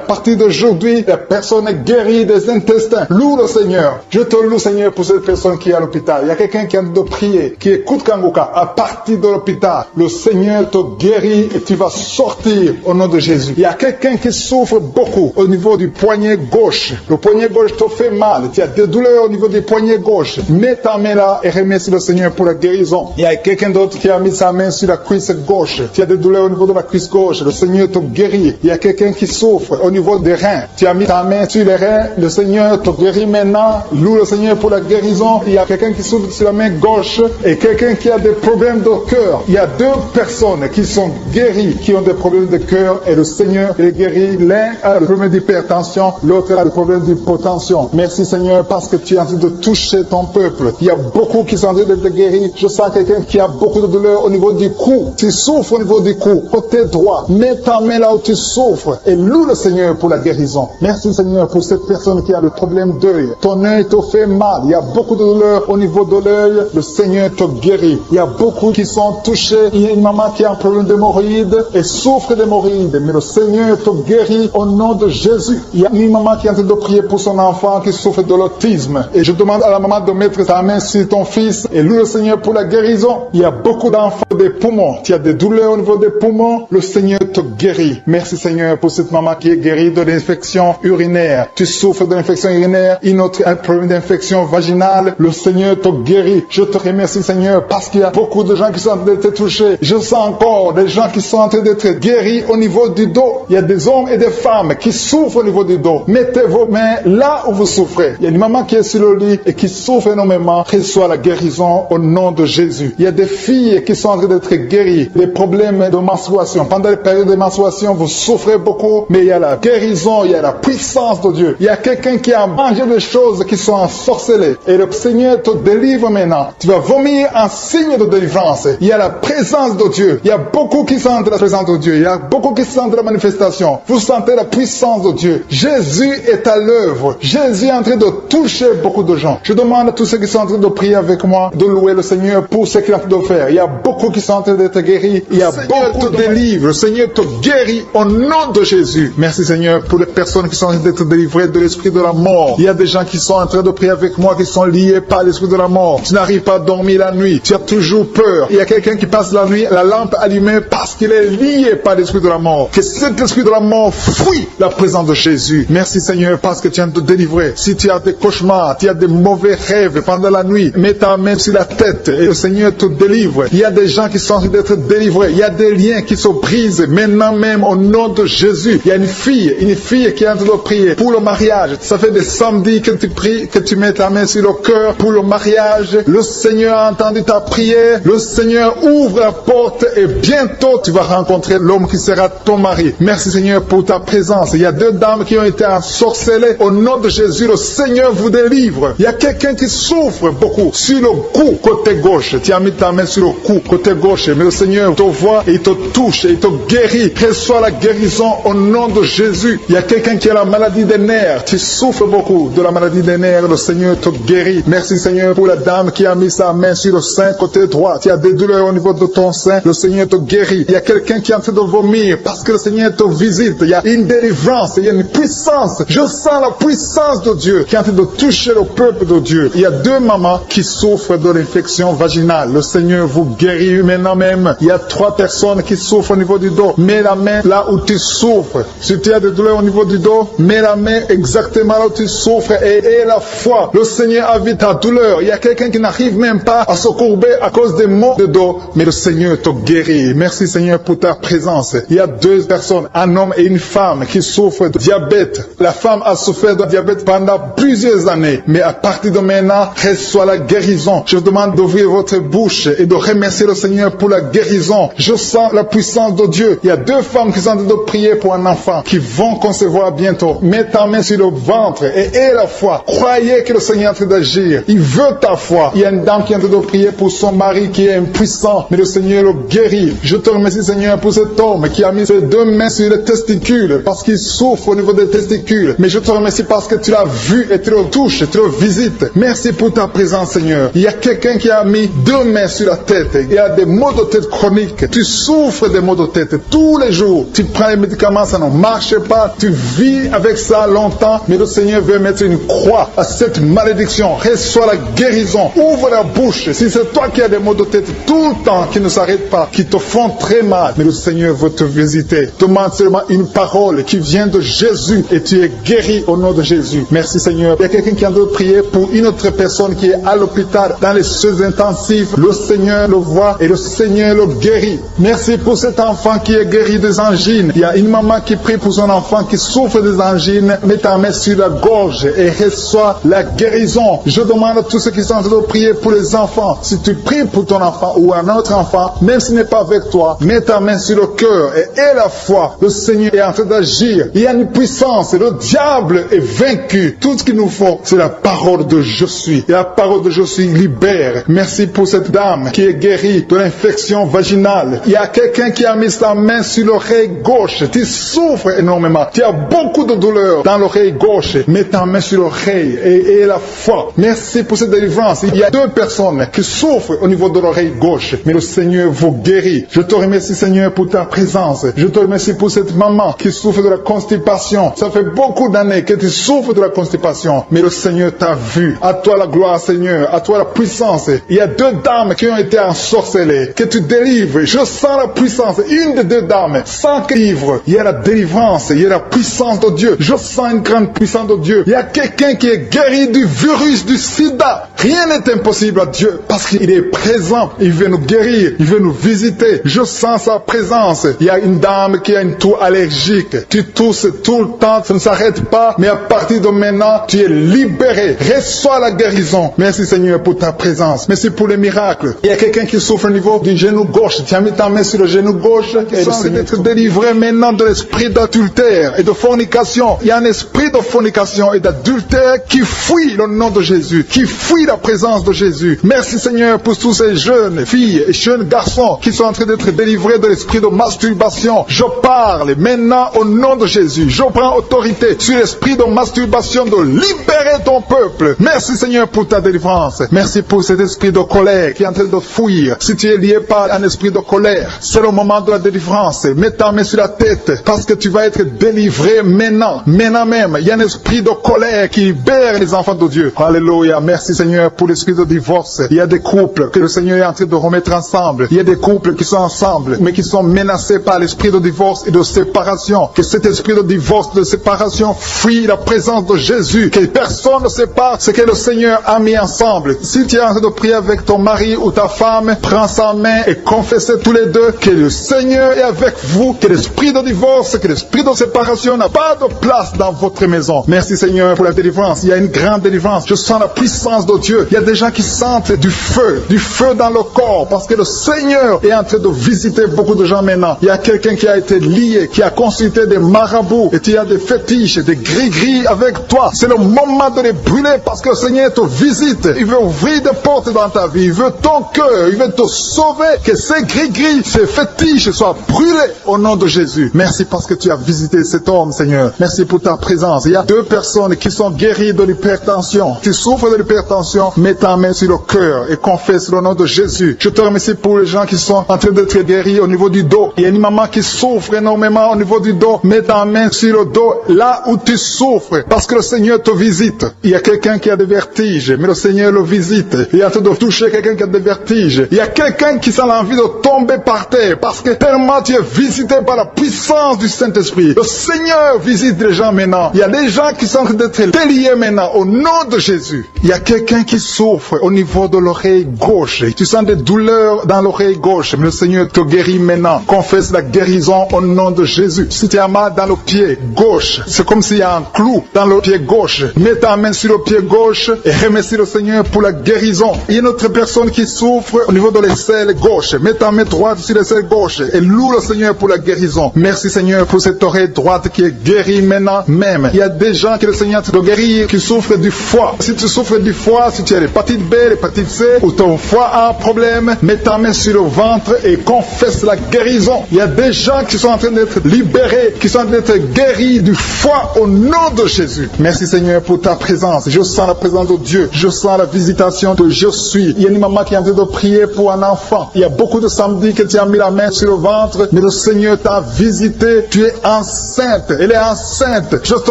partir d'aujourd'hui, la personne est guérie des intestins. Loue le Seigneur. Je te loue Seigneur pour cette personne qui est à l'hôpital. Il y a quelqu'un qui a de prier, qui écoute Kanguka. À partir de l'hôpital, le Seigneur te guérit et tu vas sortir au nom de Jésus. Il y a quelqu'un qui souffre beaucoup au niveau du poignet gauche. Le poignet gauche te fait mal. Tu as des douleurs au niveau du poignet gauche. Mets ta main là et remercie le Seigneur pour la guérison. Il y a quelqu'un d'autre qui a mis sa main sur la cuisse gauche. Tu as des douleurs au niveau de la cuisse gauche. Le Seigneur te guérit. Il y a quelqu'un qui souffre au niveau des reins. Tu as mis ta main sur les reins. Le Seigneur te guérit maintenant. Loue le Seigneur pour la guérison. Il y a quelqu'un qui souffre sur la main gauche et quelqu'un qui a des problèmes de cœur. Il y a deux personnes qui sont guéries, qui ont des problèmes de cœur et le Seigneur les guérit. L'un a le problème d'hypertension, l'autre a le problème d'hypotension. Merci Seigneur parce que tu es en train de toucher ton peuple. Il y a beaucoup qui sont en train d'être guéris. Je sens quelqu'un qui a beaucoup de douleur au niveau du cou. Tu souffres au niveau du cou, côté droit. Mets ta main là où tu souffres et loue le Seigneur pour la guérison. Merci Seigneur pour cette personne qui a le problème d'œil. Ton œil te fait mal. Il y a beaucoup de douleur au niveau de l'œil. Le Seigneur te guérit. Il y a beaucoup qui sont touchés. Il y a une maman qui a un problème d'hémorroïdes et souffre d'hémorroïdes. Mais le Seigneur te guérit au nom de Jésus. Il y a une maman qui est en train de prier pour son enfant qui souffre de l'autisme. Et je demande à la maman de mettre sa main sur ton fils et loue le Seigneur pour la guérison. Il y a beaucoup d'enfants des poumons. Tu as des douleurs au niveau des poumons. Le Seigneur te guérit. Merci Seigneur pour cette maman qui est guérie de l'infection urinaire. Tu souffres de l'infection urinaire. Une autre a un problème d'infection vaginale. Le Seigneur te guérit. Je te remercie Seigneur parce qu'il y a beaucoup de gens qui sont en train d'être touchés. Je sens encore des gens qui sont en train d'être guéris au niveau du dos. Il y a des hommes et des femmes qui souffrent au niveau du dos. Mettez vos mains là où vous souffrez. Il y a une maman qui est sur le lit et qui souffre énormément. Reçoit la guérison au nom de Jésus. Il y a des filles qui sont en train d'être guéries. Des problèmes de menstruation. Pendant les périodes de menstruation, vous souffrez beaucoup, mais il y a la guérison, il y a la puissance de Dieu. Il y a quelqu'un qui a mangé des choses qui sont ensorcelées. Et le Seigneur te délivre maintenant. Tu vas vomir un signe de délivrance. Il y a la présence de Dieu. Il y a beaucoup qui sentent la présence de Dieu. Il y a beaucoup qui sentent la manifestation. Vous sentez la puissance de Dieu. Jésus est à l'œuvre. Jésus est en train de toucher beaucoup de gens. Je demande à tous ceux qui sont en train de prier avec moi de louer le Seigneur pour ce qu'il est en train de faire. Il y a beaucoup qui sont en train d'être guéris. Il y a beaucoup de délivres. Le Seigneur te guérit au nom de Jésus. Merci Seigneur pour les personnes qui sont en train d'être délivrées de l'esprit de la mort. Il y a des gens qui sont en train de prier avec moi qui sont liés par l'esprit de la mort. Tu n'arrives pas à dormir la nuit. Tu as toujours peur. Il y a quelqu'un qui passe la nuit, la lampe allumée parce qu'il est lié par l'esprit de la mort. Que cet esprit de la mort fuit la présence de Jésus. Merci Seigneur parce que tu viens de te délivrer. Si tu as des cauchemars, tu as des mauvais rêves pendant la nuit, mets ta main sur la tête et le Seigneur te délivre. Il y a des gens qui sont en train d'être délivrés. Il y a des liens qui se brisent maintenant même au nom de Jésus. Il y a une fille qui est en train de prier pour le mariage. Ça fait des samedis que tu pries, que tu mets ta main sur le cœur pour le mariage. Le Seigneur a entendu ta prière. Le Seigneur ouvre la porte et bientôt tu vas rencontrer l'homme qui sera ton mari. Merci Seigneur pour ta présence. Il y a deux dames qui ont été ensorcelées. Au nom de Jésus, le Seigneur vous délivre. Il y a quelqu'un qui souffre beaucoup sur le cou, côté gauche. Tu as mis ta main sur le cou, côté gauche. Mais le Seigneur te voit et il te touche et il te guérit. Reçois la guérison au nom de Jésus. Il y a quelqu'un qui a la maladie des nerfs. Tu souffres beaucoup de la maladie des nerfs. Le Seigneur te guérit. Merci Seigneur pour la dame qui a mis sa main sur le sein côté droit. Tu as des douleurs au niveau de ton sein. Le Seigneur te guérit. Il y a quelqu'un qui est en train de vomir parce que le Seigneur te visite. Il y a une délivrance. Il y a une puissance. Je sens la puissance de Dieu qui est en train de toucher le peuple de Dieu. Il y a deux mamans qui souffrent de l'infection vaginale. Le Seigneur vous guérit maintenant même. Il y a trois personnes qui souffrent au niveau du dos. Mets la main là où tu souffres. Si tu as des douleurs au niveau du dos, mets la main exactement là où tu souffres et aie la foi. Le Seigneur a vu ta douleur. Il y a quelqu'un qui n'arrive même pas à se courber à cause des maux de dos, mais le Seigneur te guérit. Merci Seigneur pour ta présence. Il y a deux personnes, un homme et une femme qui souffrent de diabète. La femme a souffert de diabète pendant plusieurs années, mais à partir de maintenant, reçoit la guérison. Je vous demande d'ouvrir votre bouche et de remercier le Seigneur pour la guérison. Je sens la puissance de Dieu. Il y a deux femmes qui sont en train de prier pour un enfant qui vont concevoir bientôt. Mets ta main sur le ventre et aie la foi. Croyez que le Seigneur est en train d'agir. Il veut ta foi. Il y a une dame qui est en train de prier pour son mari qui est impuissant, mais le Seigneur le guérit. Je te remercie, Seigneur, pour cet homme qui a mis ses 2 mains sur les testicules parce qu'il souffre au niveau des testicules. Mais je te remercie parce que tu l'as vu et tu le touches, tu le visites. Merci pour ta présence, Seigneur. Il y a quelqu'un qui a mis 2 mains sur la tête. Il y a des maux de tête chroniques. Tu souffres des maux de tête tous les jours. Tu prends les médicaments, ça ne marche pas. Tu vis avec ça longtemps, mais le Seigneur veut mettre une croix à cette malédiction. Reçois la guérison. Ouvre la bouche. Si c'est toi qui as des maux de tête tout le temps, qui ne s'arrêtent pas, qui te font très mal, mais le Seigneur veut te visiter. Demande seulement une parole qui vient de Jésus et tu es guéri au nom de Jésus. Merci, Seigneur. Il y a quelqu'un qui a de prier pour une autre personne qui est à l'hôpital dans les soins intensifs. Le Seigneur le voit et le Seigneur le guérit. Merci pour cet enfant qui est guéri des angines. Il y a une maman qui prie pour son enfant qui souffre des angines. Mets ta main sur la gorge et reçois la guérison. Je demande à tous ceux qui sont en train de prier pour les enfants. Si tu pries pour ton enfant ou un autre enfant, même s'il n'est pas avec toi, mets ta main sur le cœur et aie la foi. Le Seigneur est en train d'agir. Il y a une puissance. Le diable est vaincu. Tout ce qu'il nous faut, c'est la parole de je suis. Et la parole de je suis libère. Merci pour cette dame qui est guérie de l'infection vaginale. Il y a quelqu'un qui a mis sa main sur l'oreille gauche. Tu souffres énormément. Tu as beaucoup de douleur dans l'oreille gauche. Mets ta main sur l'oreille et aie la foi. Merci pour cette délivrance. Il y a 2 personnes qui souffrent au niveau de l'oreille gauche. Mais le Seigneur vous guérit. Je te remercie, Seigneur, pour ta présence. Je te remercie pour cette maman qui souffre de la constipation. Ça fait beaucoup d'années que tu souffres de la constipation. Mais le Seigneur t'a vu. À toi la gloire, Seigneur. À toi la puissance. Il y a 2 dames qui ont été ensorcelées. Que tu délivres. Je sens la puissance. Une des 2 dames. Sans que livre. Il y a la délivrance. Il y a la puissance de Dieu. Je sens une grande puissance de Dieu. Il y a quelqu'un qui est guéri du virus du sida. Rien n'est impossible à Dieu parce qu'il est présent. Il veut nous guérir. Il veut nous visiter. Je sens sa présence. Il y a une dame qui a une toux allergique. Tu tousses tout le temps. Ça ne s'arrête pas. Mais à partir de maintenant, tu es libéré. Reçois la guérison. Merci, Seigneur, pour ta présence. Merci pour les miracles. Il y a quelqu'un qui souffre au niveau du genou gauche. Tu as mis ta main sur le genou gauche. Et le Seigneur être délivré maintenant de l'esprit d'adultère et de fornication. Il y a un esprit de fornication et d'adultère qui fuit le nom de Jésus, qui fuit la présence de Jésus. Merci, Seigneur, pour tous ces jeunes filles et jeunes garçons qui sont en train d'être délivrés de l'esprit de masturbation. Je parle maintenant au nom de Jésus. Je prends autorité sur l'esprit de masturbation de libérer ton peuple. Merci, Seigneur, pour ta délivrance. Merci pour cet esprit de colère qui est en train de fuir. Si tu es lié par un esprit de colère, c'est le moment de la délivrance. Mets ta main sur la tête parce que tu vas être délivré maintenant. Maintenant même, il y a un esprit de colère qui libère les enfants de Dieu. Alléluia. Merci, Seigneur, pour l'esprit de divorce. Il y a des couples que le Seigneur est en train de remettre ensemble. Il y a des couples qui sont ensemble, mais qui sont menacés par l'esprit de divorce et de séparation. Que cet esprit de divorce, de séparation, fuit la présence de Jésus. Que personne ne sépare ce que le Seigneur a mis ensemble. Si tu es en train de prier avec ton mari ou ta femme, prends sa main et confessez tous les 2 que le Seigneur est avec vous. Que l'esprit de divorce, que l'esprit de séparation n'a pas de place dans votre maison. Merci, Seigneur, pour la délivrance. Il y a une grande délivrance. Je sens la puissance de Dieu. Il y a des gens qui sentent du feu dans le corps, parce que le Seigneur est en train de visiter beaucoup de gens maintenant. Il y a quelqu'un qui a été lié, qui a consulté des marabouts, et tu as des fétiches, des gris-gris avec toi. C'est le moment de les brûler, parce que le Seigneur te visite. Il veut ouvrir des portes dans ta vie. Il veut ton cœur. Il veut te sauver. Que ces gris-gris, ces fétiches soient brûlés au nom de Jésus. Merci parce que tu as visité cet homme, Seigneur. Merci pour ta présence. Il y a 2 personnes qui sont guéries de l'hypertension. Tu souffres de l'hypertension, mets ta main sur le cœur et confesse le nom de Jésus. Je te remercie pour les gens qui sont en train d'être guéris au niveau du dos. Il y a une maman qui souffre énormément au niveau du dos. Mets ta main sur le dos, là où tu souffres, parce que le Seigneur te visite. Il y a quelqu'un qui a des vertiges, mais le Seigneur le visite. Il est en train de toucher quelqu'un qui a des vertiges. Il y a quelqu'un qui sent l'envie de tomber par terre, parce que tellement tu es visité par la puissance du Saint-Esprit. Le Seigneur visite les gens maintenant. Il y a des gens qui sont en train d'être déliés maintenant au nom de Jésus. Il y a quelqu'un qui souffre au niveau de l'oreille gauche. Tu sens des douleurs dans l'oreille gauche, mais le Seigneur te guérit maintenant. Confesse la guérison au nom de Jésus. Si tu as mal dans le pied gauche, c'est comme s'il y a un clou dans le pied gauche. Mets ta main sur le pied gauche et remercie le Seigneur pour la guérison. Il y a une autre personne qui souffre au niveau de l'aisselle gauche. Mets ta main droite sur l'aisselle gauche et loue le Seigneur pour la guérison. Merci, Seigneur, pour cette oreille droite qui est guérie maintenant même. Il y a des gens que le Seigneur te guérit, qui souffrent du foie. Si tu souffres du foie, si tu as l'hépatite B, l'hépatite C, ou ton foie a un problème, mets ta main sur le ventre et confesse la guérison. Il y a des gens qui sont en train d'être libérés, qui sont en train d'être guéris du foie au nom de Jésus. Merci Seigneur pour ta présence. Je sens la présence de Dieu. Je sens la visitation de je suis. Il y a une maman qui est en train de prier pour un enfant. Il y a beaucoup de samedis que tu as mis la main sur le ventre, mais le Seigneur t'a visité. Tu es enceinte. Elle est enceinte. Je te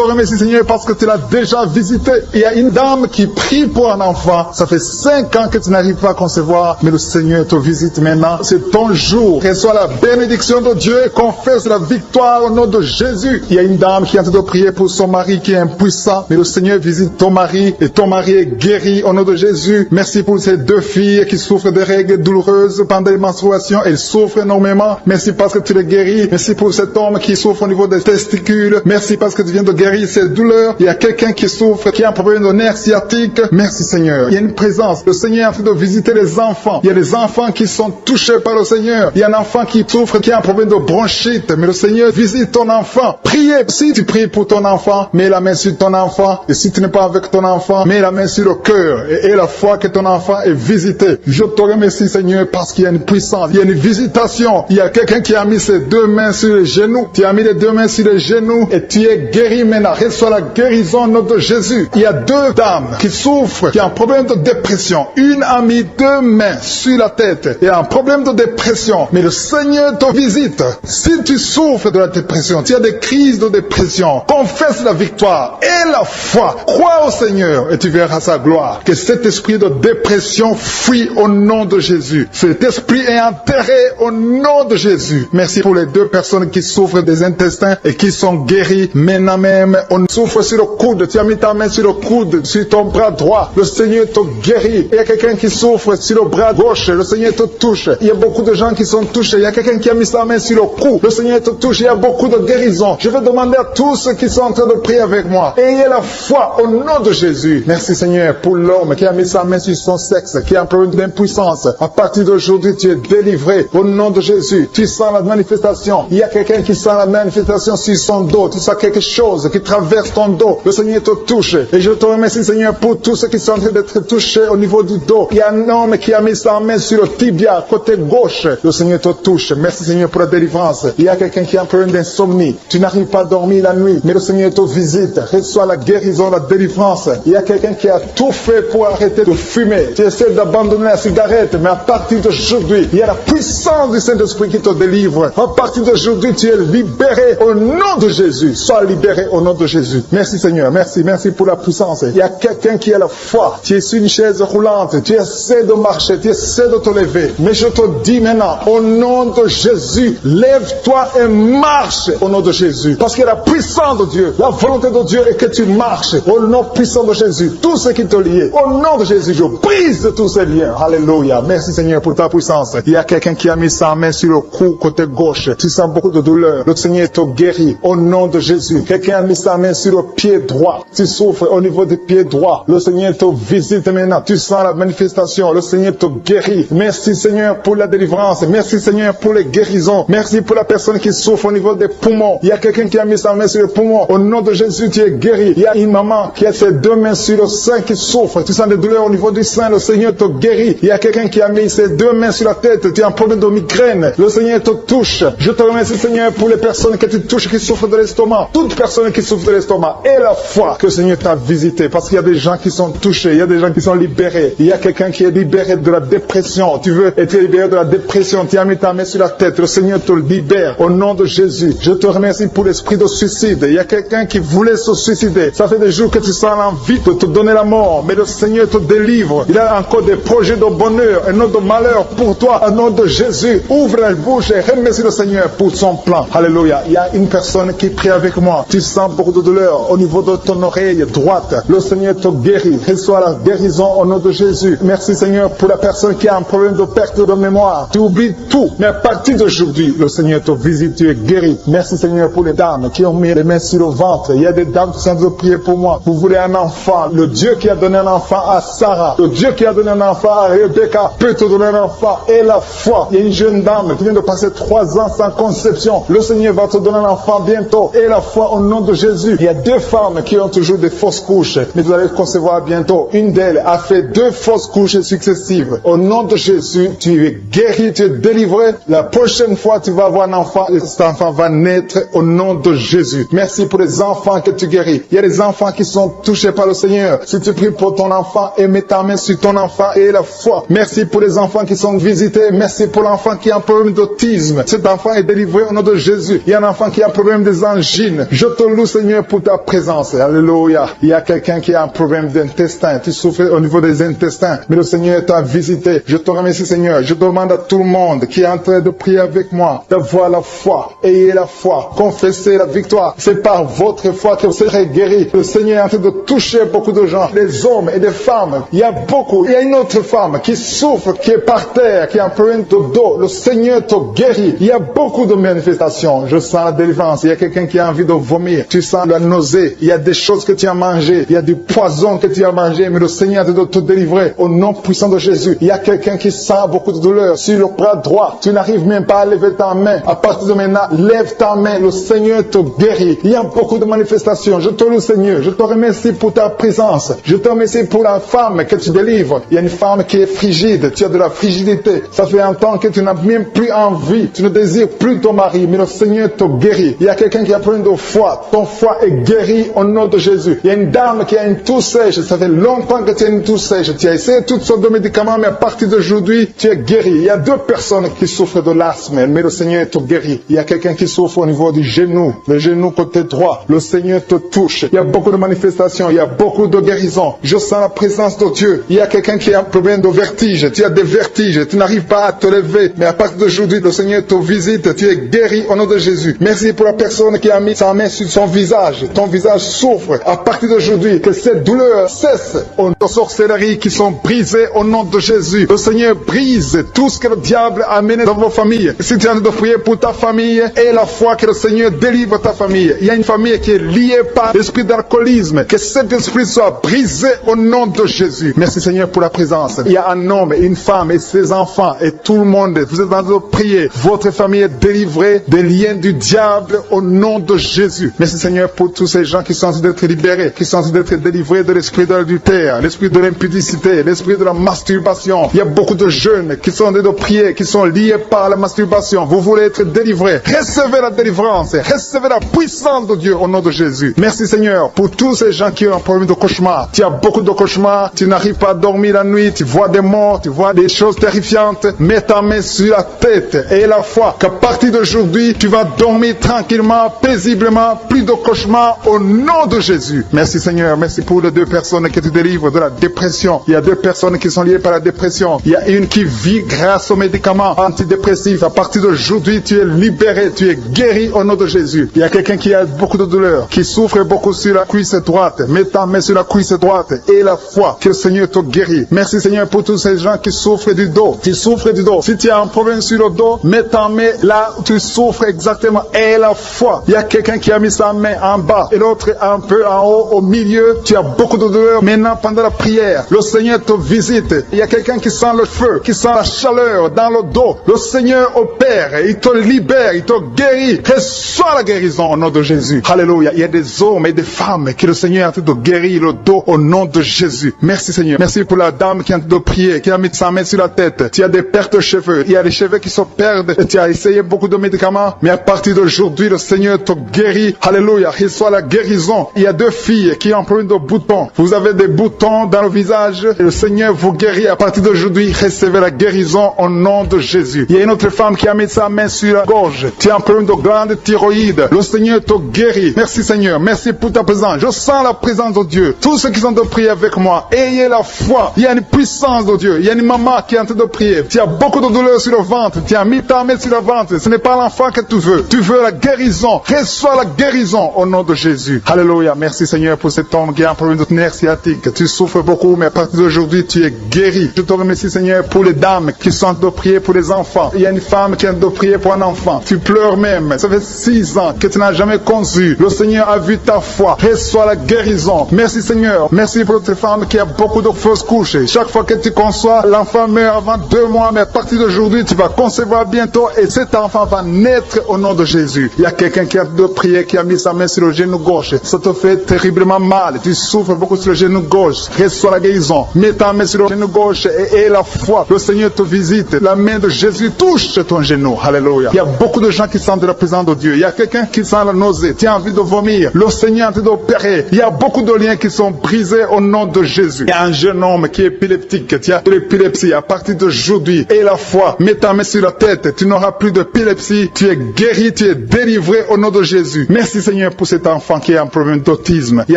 remercie Seigneur parce que tu l'as déjà visité. Il y a une dame qui prie pour un enfant. Ça fait 5 ans que tu n'arrives pas à concevoir, mais le Seigneur te visite maintenant. C'est ton jour. Reçois la bénédiction de Dieu et confesse la victoire au nom de Jésus. Il y a une dame qui est en train de prier pour son mari qui est impuissant, mais le Seigneur visite ton mari et ton mari est guéri au nom de Jésus. Merci pour ces 2 filles qui souffrent de règles douloureuses pendant les menstruations. Elles souffrent énormément. Merci parce que tu les guéris. Merci pour cet homme qui souffre au niveau des testicules. Merci parce que tu viens de guérir ces douleurs. Il y a quelqu'un qui souffre, qui a un problème de nerf sciatique. Merci Seigneur. Il y a une présence. Le Seigneur est en train de visiter les enfants. Il y a des enfants qui sont touchés par le Seigneur. Il y a un enfant qui souffre, qui a un problème de bronchite. Mais le Seigneur visite ton enfant. Priez. Si tu pries pour ton enfant, mets la main sur ton enfant. Et si tu n'es pas avec ton enfant, mets la main sur le cœur. Et la foi que ton enfant est visité. Je te remercie Seigneur parce qu'il y a une puissance. Il y a une visitation. Il y a quelqu'un qui a mis ses 2 mains sur les genoux. Tu as mis les 2 mains sur les genoux et tu es guéri maintenant. Reçois la guérison au nom de Jésus. Il y a 2 dames qui souffrent, qui ont un problème de dépression. Une a mis 2 mains sur la tête et a un problème de dépression. Mais le Seigneur te visite. Si tu souffres de la dépression, tu as des crises de dépression, confesse la victoire et la foi. Crois au Seigneur et tu verras sa gloire. Que cet esprit de dépression fuit au nom de Jésus. Cet esprit est enterré au nom de Jésus. Merci pour les 2 personnes qui souffrent des intestins et qui sont guéries maintenant même. On souffre sur le coude. Tu as mis ta main sur le coude, sur ton bras droit. Le Seigneur te guérit. Il y a quelqu'un qui souffre sur le bras gauche. Le Seigneur te touche. Il y a beaucoup de gens qui sont touchés. Il y a quelqu'un qui a mis sa main sur le cou. Le Seigneur te touche. Il y a beaucoup de guérisons. Je vais demander à tous ceux qui sont en train de prier avec moi. Ayez la foi au nom de Jésus. Merci Seigneur pour l'homme qui a mis sa main sur son sexe, qui a un problème d'impuissance. À partir d'aujourd'hui, tu es délivré au nom de Jésus. Tu sens la manifestation. Il y a quelqu'un qui sent la manifestation sur son dos. Tu sens quelque chose qui traverse ton dos. Le Seigneur te touche. Et je te remercie Seigneur pour tous ceux qui sont en train d'être touchés au niveau du dos. Il y a un homme qui a mis sa main sur le tibia, côté gauche. Le Seigneur te touche. Merci Seigneur pour la délivrance. Il y a quelqu'un qui a un problème d'insomnie. Tu n'arrives pas à dormir la nuit, mais le Seigneur te visite. Reçois la guérison, la délivrance. Il y a quelqu'un qui a tout fait pour arrêter de fumer. Tu essaies d'abandonner la cigarette, mais à partir d'aujourd'hui, il y a la puissance du Saint-Esprit qui te délivre. À partir d'aujourd'hui, tu es libéré au nom de Jésus. Sois libéré au nom de Jésus. Merci Seigneur. Merci pour la puissance. Il y a quelqu'un qui a la foi. Tu es sur une chaise roulante. Tu essaies de marcher. Tu essaies de te lever. Mais je te dis maintenant, au nom de Jésus, lève-toi et marche au nom de Jésus. Parce que la puissance de Dieu, la volonté de Dieu est que tu marches au nom puissant de Jésus. Tout ce qui te lie, au nom de Jésus, je brise tous ces liens. Alléluia. Merci Seigneur pour ta puissance. Il y a quelqu'un qui a mis sa main sur le cou côté gauche. Tu sens beaucoup de douleur. Le Seigneur te guérit au nom de Jésus. Quelqu'un a mis sa main sur le pied droit. Tu souffres au niveau du pied droit. Le Seigneur te visite maintenant. Tu sens la manifestation. Le Seigneur te guérit. Merci Seigneur pour la délivrance. Merci Seigneur pour les guérisons. Merci pour la personne qui souffre au niveau des poumons. Il y a quelqu'un qui a mis sa main sur le poumon. Au nom de Jésus, tu es guéri. Il y a une maman qui a ses 2 mains sur le sein qui souffre. Tu sens des douleurs au niveau du sein. Le Seigneur te guérit. Il y a quelqu'un qui a mis ses 2 mains sur la tête. Tu as un problème de migraine. Le Seigneur te touche. Je te remercie Seigneur pour les personnes que tu touches qui souffrent de l'estomac. Toute personne qui souffre de l'estomac. Et la foi que le Seigneur t'a visité. Parce qu'il y a des gens qui sont touchés. Il y a des gens qui sont libérés. Il y a quelqu'un qui est libéré de la dépression. Tu veux être libéré de la dépression. Tu as mis ta main sur la tête. Le Seigneur te libère. Au nom de Jésus. Je te remercie pour l'esprit de suicide. Il y a quelqu'un qui voulait se suicider. Ça fait des jours que tu sens l'envie de te donner la mort. Mais le Seigneur te délivre. Il a encore des projets de bonheur et non de malheur pour toi. Au nom de Jésus. Ouvre la bouche et remercie le Seigneur pour son plan. Alléluia. Il y a une personne qui prie avec moi. Tu sens beaucoup de douleur au niveau de ton oreille droite. Le Seigneur te guérit. Reçois la guérison au nom de Jésus. Merci Seigneur pour la personne qui a un problème de perte de mémoire. Tu oublies tout. Mais à partir d'aujourd'hui, le Seigneur te visite. Tu es guéri. Merci Seigneur pour les dames qui ont mis les mains sur le ventre. Il y a des dames qui sont en train de prier pour moi. Vous voulez un enfant. Le Dieu qui a donné un enfant à Sarah. Le Dieu qui a donné un enfant à Rebecca peut te donner un enfant. Et la foi. Il y a une jeune dame qui vient de passer 3 ans sans conception. Le Seigneur va te donner un enfant bientôt. Et la foi au nom de Jésus. Il y a 2 femmes qui ont toujours des fausses couches, mais vous allez concevoir bientôt. Une d'elles a fait 2 fausses couches successives. Au nom de Jésus, tu es guéri, tu es délivré. La prochaine fois, tu vas avoir un enfant et cet enfant va naître au nom de Jésus. Merci pour les enfants que tu guéris. Il y a des enfants qui sont touchés par le Seigneur. Si tu pries pour ton enfant et mets ta main sur ton enfant et la foi. Merci pour les enfants qui sont visités. Merci pour l'enfant qui a un problème d'autisme. Cet enfant est délivré au nom de Jésus. Il y a un enfant qui a un problème des angines. Je te loue, Seigneur, pour ta présence. Alléluia. Il y a quelqu'un qui a un problème d'intestin. Tu souffres au niveau des intestins. Mais le Seigneur t'a visité. Je te remercie, Seigneur. Je demande à tout le monde qui est en train de prier avec moi d'avoir la foi. Ayez la foi. Confessez la victoire. C'est par votre foi que vous serez guéris. Le Seigneur est en train de toucher beaucoup de gens. Des hommes et des femmes. Il y a beaucoup. Il y a une autre femme qui souffre, qui est par terre, qui a un problème de dos. Le Seigneur te guérit. Il y a beaucoup de manifestations. Je sens la délivrance. Il y a quelqu'un qui a envie de vomir. Tu sens la nausée. Il y a des choses que tu as mangées. Il y a du poison que tu as mangé. Mais le Seigneur est de te délivrer au nom puissant de Jésus. Il y a quelqu'un qui sent beaucoup de douleur sur le bras droit. Tu n'arrives même pas à lever ta main. À partir de maintenant, lève ta main. Le Seigneur te guérit. Il y a beaucoup de manifestations. Je te loue, Seigneur. Je te remercie pour ta présence. Je te remercie pour la femme que tu délivres. Il y a une femme qui est frigide. Tu as de la frigidité. Ça fait un temps que tu n'as même plus envie. Tu ne désires plus ton mari. Mais le Seigneur te guérit. Il y a quelqu'un qui a plein de foi. Ton foi est guéri au nom de Jésus. Il y a une dame qui a une toux sèche. Ça fait longtemps que tu as une toux sèche. Tu as essayé toutes sortes de médicaments, mais à partir d'aujourd'hui, tu es guéri. Il y a 2 personnes qui souffrent de l'asthme, mais le Seigneur te guérit. Il y a quelqu'un qui souffre au niveau du genou, le genou côté droit. Le Seigneur te touche. Il y a beaucoup de manifestations. Il y a beaucoup de guérisons. Je sens la présence de Dieu. Il y a quelqu'un qui a un problème de vertige. Tu as des vertiges. Tu n'arrives pas à te lever. Mais à partir d'aujourd'hui, le Seigneur te visite. Tu es guéri au nom de Jésus. Merci pour la personne qui a mis sa main sur son visage. Ton visage souffre. À partir d'aujourd'hui, que cette douleur cesse. Aux sorcelleries qui sont brisées au nom de Jésus. Le Seigneur brise tout ce que le diable a amené dans vos familles. Si tu es en train de prier pour ta famille, et la foi que le Seigneur délivre ta famille. Il y a une famille qui est liée par l'esprit d'alcoolisme. Que cet esprit soit brisé au nom de Jésus. Merci Seigneur pour la présence. Il y a un homme et une femme et ses enfants et tout le monde. Vous êtes en train de prier. Votre famille est délivrée des liens du diable au nom de Jésus. Merci Seigneur pour tous ces gens qui sont en train d'être libérés, qui sont en train d'être délivrés de l'esprit de l'adultère, l'esprit de l'impudicité, l'esprit de la masturbation. Il y a beaucoup de jeunes qui sont en train de prier, qui sont liés par la masturbation. Vous voulez être délivrés. Recevez la délivrance. Recevez la puissance de Dieu au nom de Jésus. Merci Seigneur pour tous ces gens qui ont un problème de cauchemar. Tu as beaucoup de cauchemars. Tu n'arrives pas à dormir la nuit. Tu vois des morts. Tu vois des choses terrifiantes. Mets ta main sur la tête et la foi qu'à partir d'aujourd'hui, tu vas dormir tranquillement, paisiblement. Plus de cauchemars au nom de Jésus. Merci Seigneur. Merci pour les 2 personnes qui te délivrent de la dépression. Il y a 2 personnes qui sont liées par la dépression. Il y a une qui vit grâce aux médicaments antidépressifs. À partir d'aujourd'hui, tu es libéré. Tu es guéri au nom de Jésus. Il y a quelqu'un qui a beaucoup de douleur, qui souffre beaucoup sur la cuisse droite. Mets ta main sur la cuisse droite et la foi que le Seigneur te guérit. Merci Seigneur pour tous ces gens qui souffrent du dos. Qui souffrent du dos. Si tu as un problème sur le dos, mets ta main là où tu souffres exactement et la foi. Il y a quelqu'un qui a mis sa main en bas et l'autre un peu en haut, au milieu. Tu as beaucoup de douleur. Maintenant, pendant la prière, le Seigneur te visite. Il y a quelqu'un qui sent le feu, qui sent la chaleur dans le dos. Le Seigneur opère. Il te libère. Il te guérit. Reçois la guérison au nom de Jésus. Alléluia. Il y a des hommes et des femmes que le Seigneur est en train de guérir le dos au nom de Jésus. Merci Seigneur. Merci pour la dame qui est en train de prier, qui a mis sa main sur la tête. Tu as des pertes de cheveux. Il y a des cheveux qui se perdent. Tu as essayé beaucoup de médicaments. Mais à partir d'aujourd'hui, le Seigneur te guérit. Alléluia. Reçois la guérison. Il y a 2 filles qui ont un problème de boutons. Vous avez des boutons dans le visage. Et le Seigneur vous guérit. À partir d'aujourd'hui, recevez la guérison au nom de Jésus. Il y a une autre femme qui a mis sa main sur la gorge. Tu as un problème de glande thyroïde. Le Seigneur te guérit. Merci Seigneur. Merci pour ta présence. Je sens la présence de Dieu. Tous ceux qui sont de prier avec moi, ayez la foi. Il y a une puissance de Dieu. Il y a une maman qui est en train de prier. Tu as beaucoup de douleur sur le ventre. Tu as mis ta main sur le ventre. Ce n'est pas l'enfant que tu veux. Tu veux la guérison. Reçois la guérison au nom de Jésus. Alléluia. Merci Seigneur pour cet homme qui a un problème de nerf sciatique. Tu souffres beaucoup, mais à partir d'aujourd'hui, tu es guéri. Je te remercie Seigneur pour les dames qui sont en train de prier pour les enfants. Il y a une femme qui est en train de prier pour un enfant. Tu pleures même. Ça fait 6 ans que tu n'as jamais conçu. Le Seigneur a vu ta foi. Reçois la guérison. Merci Seigneur. Merci pour cette femme qui a beaucoup de fausses couches. Chaque fois que tu conçois, l'enfant meurt avant 2 mois, mais à partir d'aujourd'hui, tu vas concevoir bientôt et cet enfant va naître au nom de Jésus. Jésus. Il y a quelqu'un qui a de prier, qui a mis sa main sur le genou gauche. Ça te fait terriblement mal. Tu souffres beaucoup sur le genou gauche. Reçois la guérison. Mets ta main sur le genou gauche et la foi. Le Seigneur te visite. La main de Jésus touche ton genou. Alléluia. Il y a beaucoup de gens qui sentent la présence de Dieu. Il y a quelqu'un qui sent la nausée. Tu as envie de vomir. Le Seigneur a envie d'opérer. Il y a beaucoup de liens qui sont brisés au nom de Jésus. Il y a un jeune homme qui est épileptique. Tu as de l'épilepsie à partir d'aujourd'hui. Et la foi. Mets ta main sur la tête. Tu n'auras plus d'épilepsie. Tu es guéri. Tu es délivré au nom de Jésus. Merci Seigneur pour cet enfant qui a un problème d'autisme. Il y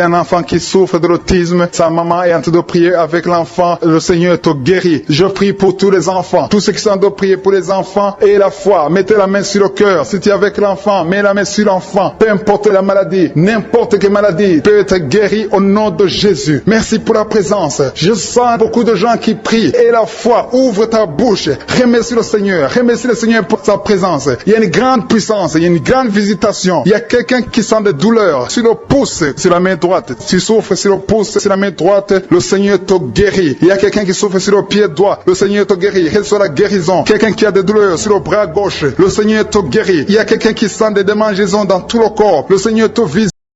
a un enfant qui souffre de l'autisme. Sa maman est en train de prier avec l'enfant. Le Seigneur te guérit. Je prie pour tous les enfants. Tous ceux qui sont en train de prier pour les enfants et la foi. Mettez la main sur le cœur. Si tu es avec l'enfant, mets la main sur l'enfant. Peu importe la maladie, n'importe quelle maladie peut être guérie au nom de Jésus. Merci pour la présence. Je sens beaucoup de gens qui prient. Et la foi, ouvre ta bouche. Remercie le Seigneur. Remercie le Seigneur pour sa présence. Il y a une grande puissance. Il y a une grande visitation. Il y a quelqu'un qui sent des douleurs sur le pouce, sur la main droite. Tu souffres sur le pouce, sur la main droite. Le Seigneur te guérit. Il y a quelqu'un qui souffre sur le pied droit. Le Seigneur te guérit. Reçois la guérison. Quelqu'un qui a des douleurs sur le bras gauche. Le Seigneur te guérit. Il y a quelqu'un qui sent des démangeaisons dans tout le corps. Le Seigneur te visite.